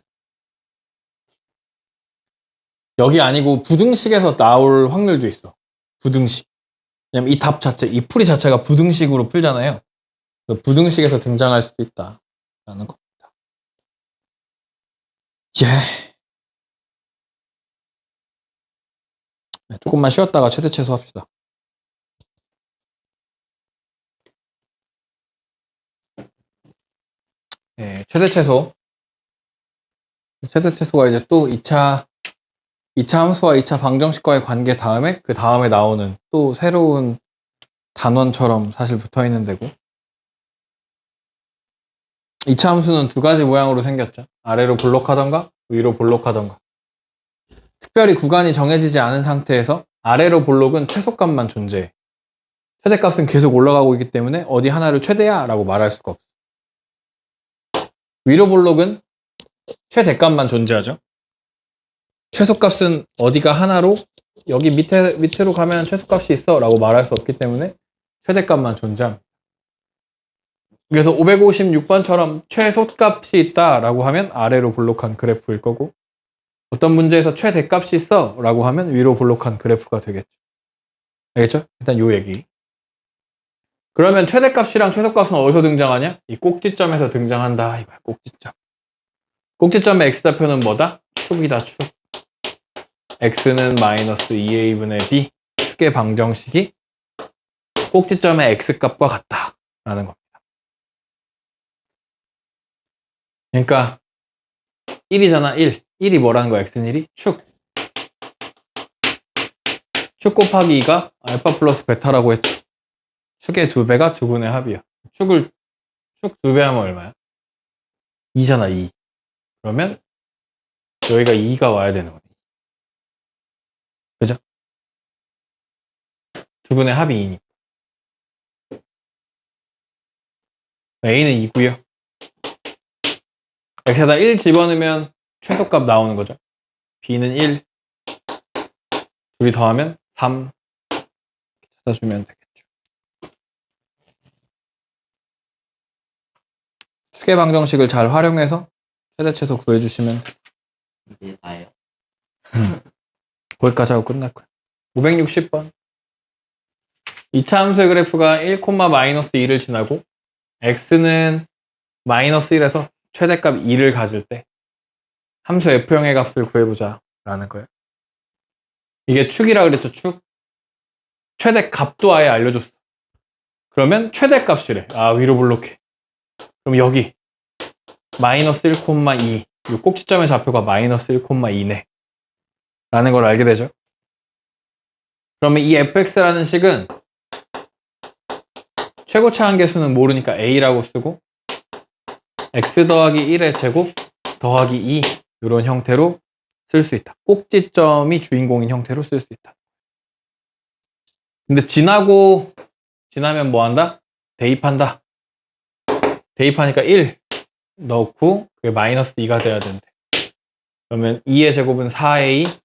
여기 아니고 부등식에서 나올 확률도 있어. 부등식. 왜냐면 이 답 자체, 이 풀이 자체가 부등식으로 풀잖아요. 부등식에서 등장할 수도 있다 라는 겁니다. 예. 네, 조금만 쉬었다가 최대 최소 합시다. 네, 최대 최소. 최대 최소가 이제 또 2차 함수와 2차 방정식과의 관계 다음에 그 다음에 나오는 또 새로운 단원처럼 사실 붙어 있는 데고 2차 함수는 두 가지 모양으로 생겼죠. 아래로 볼록하던가 위로 볼록하던가. 특별히 구간이 정해지지 않은 상태에서 아래로 볼록은 최소값만 존재해. 최대값은 계속 올라가고 있기 때문에 어디 하나를 최대야 라고 말할 수가 없어. 위로 볼록은 최대값만 존재하죠. 최소값은 어디가 하나로 여기 밑으로 가면 최소값이 있어 라고 말할 수 없기 때문에 최대값만 존재합니다. 그래서 556번처럼 최소값이 있다 라고 하면 아래로 볼록한 그래프일 거고 어떤 문제에서 최대값이 있어 라고 하면 위로 볼록한 그래프가 되겠죠. 알겠죠? 일단 요 얘기. 그러면 최대값이랑 최소값은 어디서 등장하냐? 이 꼭지점에서 등장한다 이거야. 꼭지점. 꼭지점의 x좌표는 뭐다? 축이다 축. x는 마이너스 2a분의 b 축의 방정식이 꼭지점의 x값과 같다 라는 겁니다. 그러니까 1이잖아 1. 1이 뭐라는 거야? x는 1이? 축. 축 곱하기 2가 알파 플러스 베타라고 했죠. 축의 2배가 두 근의 합이야. 축을 축 2배 하면 얼마야? 2잖아, 2. 그러면 여기가 2가 와야 되는 거네. 그죠? 두 분의 합이 2니까. A는 2고요. X에다 1 집어넣으면 최소값 나오는 거죠. B는 1. 둘이 더하면 3. 찾아주면 되겠죠. 수계 방정식을 잘 활용해서 최대 최소 구해주시면
이게 다예요.
거기까지 하고 끝날 거예요. 560번. 2차 함수의 그래프가 1, 마이너스 2를 지나고 x는 마이너스 1에서 최대값 2를 가질 때 함수 f형의 값을 구해보자 라는 거예요. 이게 축이라 그랬죠, 축. 최대값도 아예 알려줬어. 그러면 최대값이래. 아, 위로 블록해. 그럼 여기 마이너스 1, 2. 이 꼭지점의 좌표가 마이너스 1, 2네. 라는 걸 알게 되죠. 그러면 이 fx라는 식은 최고차 한계수는 모르니까 a라고 쓰고 x 더하기 1의 제곱 더하기 2 이런 형태로 쓸 수 있다. 꼭지점이 주인공인 형태로 쓸 수 있다. 근데 지나면 뭐 한다? 대입한다. 대입하니까 1 넣고 그게 마이너스 2가 돼야 된대. 그러면 2의 제곱은 4a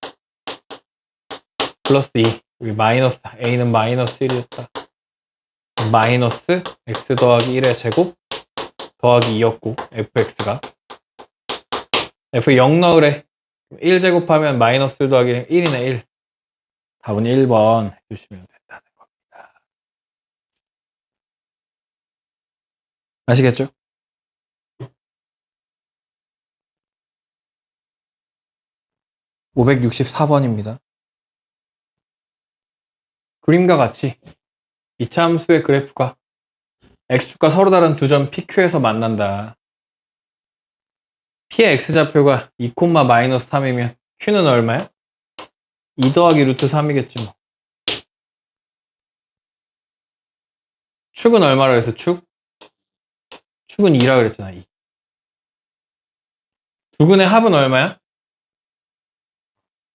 플러스 2 여기 마이너스 a는 마이너스 1이었다. 마이너스 x 더하기 1의 제곱 더하기 2였고 fx가 f 0 넣으래. 1 제곱하면 마이너스 1 더하기 1이네 1. 답은 1번 해주시면 된다는 겁니다. 아시겠죠? (564번입니다) 그림과 같이 2차 함수의 그래프가 x축과 서로 다른 두 점 PQ에서 만난다. P의 x좌표가 2, 마이너스 3이면 Q는 얼마야? 2 더하기 루트 3이겠지 뭐. 축은 얼마라 그랬어? 축은 2라 그랬잖아. 2. 두 근의 합은 얼마야?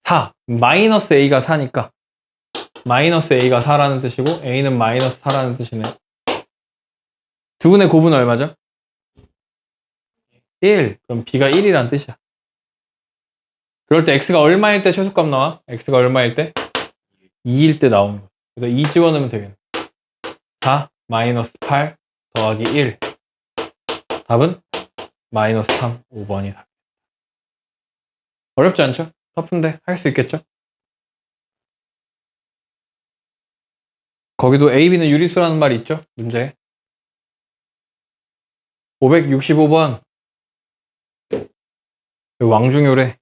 4. 마이너스 a가 4니까 마이너스 a가 4라는 뜻이고 a는 마이너스 4라는 뜻이네. 두 근의 곱은 얼마죠? 1. 그럼 b가 1이란 뜻이야. 그럴 때 x가 얼마일 때 최소값 나와? x가 얼마일 때? 2일 때 나오는 거야. 그래서 2 집어넣으면 되겠네. 4 마이너스 8 더하기 1. 답은 마이너스 3, 5번이다. 어렵지 않죠? 터프인데 할 수 있겠죠? 거기도 A, B는 유리수라는 말이 있죠? 문제에. 565번 왕중요래.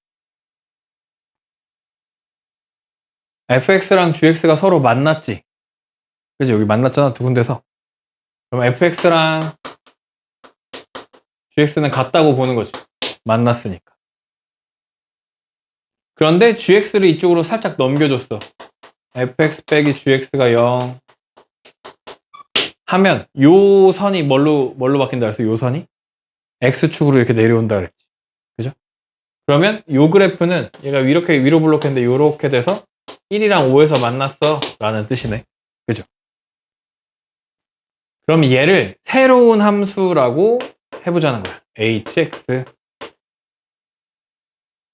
fx랑 gx가 서로 만났지? 그치? 여기 만났잖아, 두 군데서. 그럼 fx랑 gx는 같다고 보는 거지. 만났으니까. 그런데 gx를 이쪽으로 살짝 넘겨줬어. fx 빼기 gx가 0 하면 요 선이 뭘로 바뀐다 그랬어? 요 선이? x축으로 이렇게 내려온다 그랬지. 그죠? 그러면 요 그래프는 얘가 이렇게 위로 블록했는데 요렇게 돼서 1이랑 5에서 만났어 라는 뜻이네. 그죠? 그럼 얘를 새로운 함수라고 해보자는 거야. hx.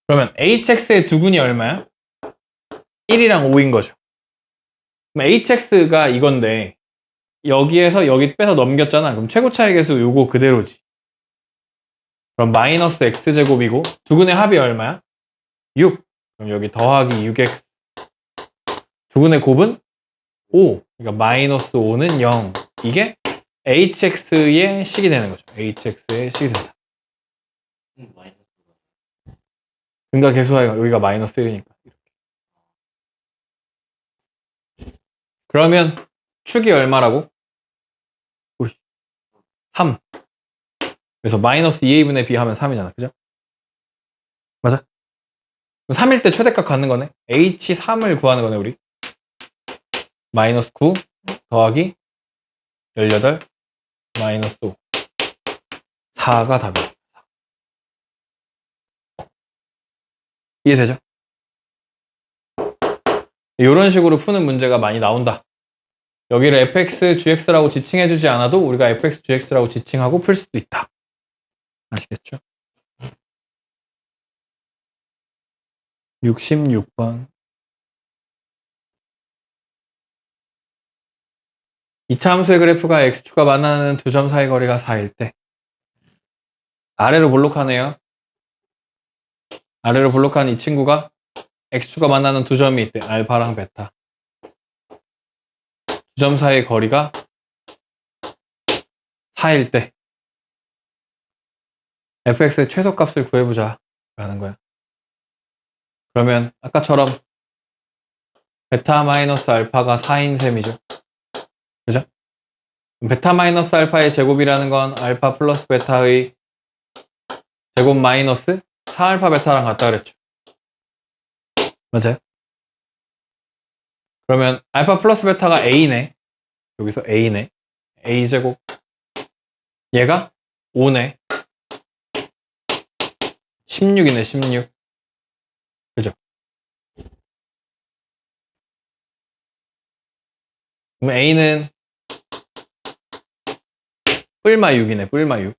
그러면 hx의 두근이 얼마야? 1이랑 5인 거죠. 그럼 hx가 이건데 여기에서 여기 빼서 넘겼잖아. 그럼 최고차의 개수 요거 그대로지. 그럼 마이너스 x제곱이고 두근의 합이 얼마야? 6. 그럼 여기 더하기 6x. 두근의 곱은 5. 그러니까 마이너스 5는 0. 이게 hx의 식이 되는 거죠. hx의 식이 된다.
마이너스.
근과 계수가 여기가 마이너스 1이니까. 그러면 축이 얼마라고? 3. 그래서 마이너스 2a분의 b 하면 3이잖아. 그죠? 맞아? 3일 때 최대값 갖는 거네. h3을 구하는 거네, 우리. 마이너스 9 더하기 18 마이너스 5. 4가 답이에요. 이해되죠? 이런 식으로 푸는 문제가 많이 나온다. 여기를 fx, gx라고 지칭해주지 않아도 우리가 fx, gx라고 지칭하고 풀 수도 있다. 아시겠죠? 66번. 2차 함수의 그래프가 x축과 만나는 두 점 사이 거리가 4일 때 아래로 볼록하네요. 아래로 볼록한 이 친구가 x축과 만나는 두 점이 있대. 알파랑 베타. 두 점 사이의 거리가 4일 때 fx의 최소값을 구해보자 라는 거야. 그러면 아까처럼 베타 마이너스 알파가 4인 셈이죠. 그죠? 베타 마이너스 알파의 제곱이라는 건 알파 플러스 베타의 제곱 마이너스 4알파 베타랑 같다 그랬죠. 맞아요? 그러면 알파 플러스 베타가 A네. 여기서 A네. A제곱. 얘가 5네. 16이네, 16. 그죠? 그럼 A는 뿔마 6이네, 뿔마 6.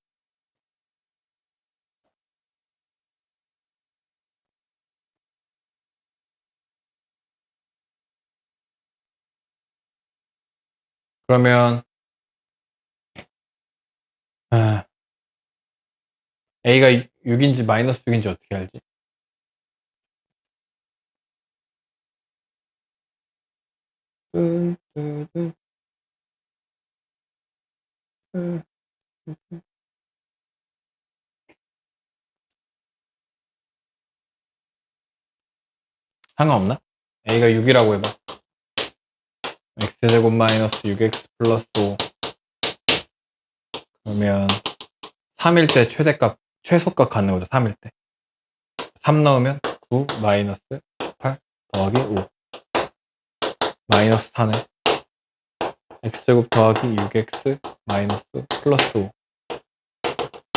그러면 A가 6인지 마이너스 6인지 어떻게 알지? 상관없나? A가 6이라고 해봐. x제곱 마이너스 6x 플러스 5. 그러면 3일 때 최소값 갖는 거죠. 3일 때. 3 넣으면 9 마이너스 18 더하기 5. 마이너스 4네. x제곱 더하기 6x 마이너스 플러스 5.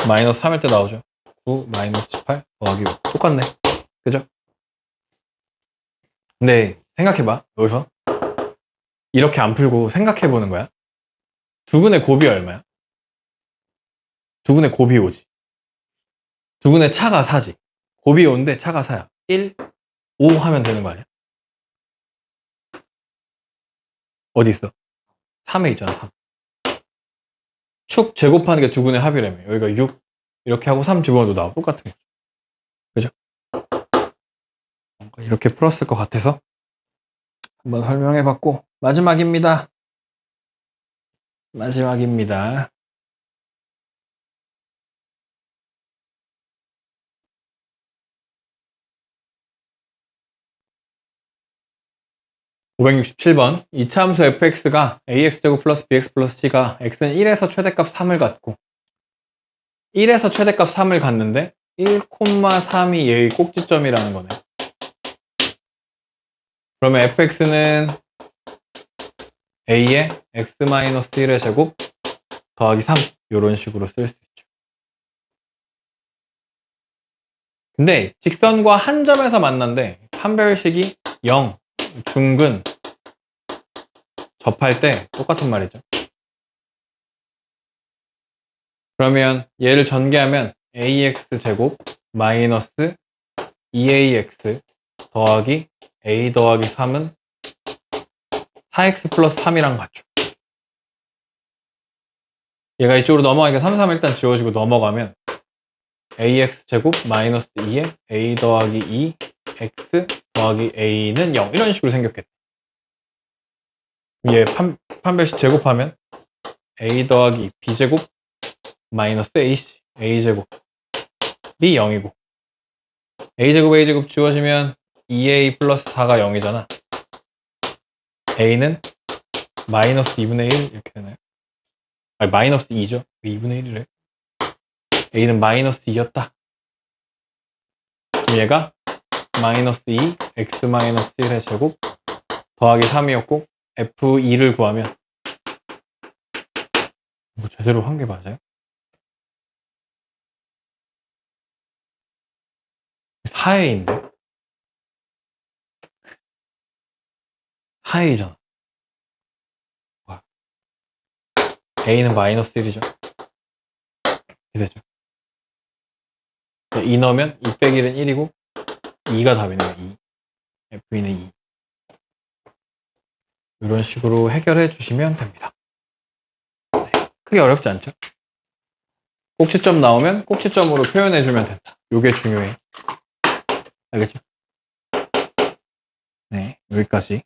마이너스 3일 때 나오죠. 9 마이너스 18 더하기 5. 똑같네. 그죠? 근데 생각해봐. 여기서 이렇게 안 풀고 생각해보는 거야. 두근의 곱이 얼마야? 두근의 곱이 5지. 두근의 차가 4지. 곱이 5인데 차가 4야. 1, 5 하면 되는 거 아니야? 어디 있어? 3에 있잖아, 3. 축 제곱하는 게 두근의 합이라며. 여기가 6 이렇게 하고 3 집어넣어도 나와. 똑같은 거. 그죠? 이렇게 풀었을 것 같아서 한번 설명해봤고 마지막입니다. 마지막입니다. 567번 2차 함수 fx가 ax제곱 플러스 bx 플러스 c가 x는 1에서 최대값 3을 갖고 1에서 최대값 3을 갖는데 1,3이 얘의 꼭지점이라는 거네. 그러면 fx는 a의 x-1의 제곱 더하기 3 이런 식으로 쓸 수 있죠. 근데 직선과 한 점에서 만난데 판별식이 0, 중근, 접할 때 똑같은 말이죠. 그러면 얘를 전개하면 ax 제곱 마이너스 2ax 더하기 a 더하기 3은 4x 플러스 3이랑 같죠. 얘가 이쪽으로 넘어가니까 3, 3 일단 지워지고 넘어가면 ax제곱 마이너스 2에 a 더하기 2 x 더하기 a는 0 이런 식으로 생겼겠다. 얘 판별식 제곱하면 a 더하기 b제곱 마이너스 ac a제곱이 0이고 a제곱 지워지면 2a 플러스 4가 0이잖아. a는 마이너스 2분의 1 이렇게 되나요? 아니 마이너스 2죠. 2분의 1이래. a는 마이너스 2였다. 그럼 얘가 마이너스 2 x 마이너스 1의 제곱 더하기 3이었고 f2를 구하면 뭐 제대로 한 게 맞아요? 4a인데? 4a잖아. a는 마이너스 1이죠. 이렇게 되죠. 2 넣으면 2 빼기 1은 1이고 2가 답이네요. 2. F는 2. 이런 식으로 해결해 주시면 됩니다. 네, 크게 어렵지 않죠? 꼭지점 나오면 꼭지점으로 표현해 주면 된다. 이게 중요해. 알겠죠? 네, 여기까지.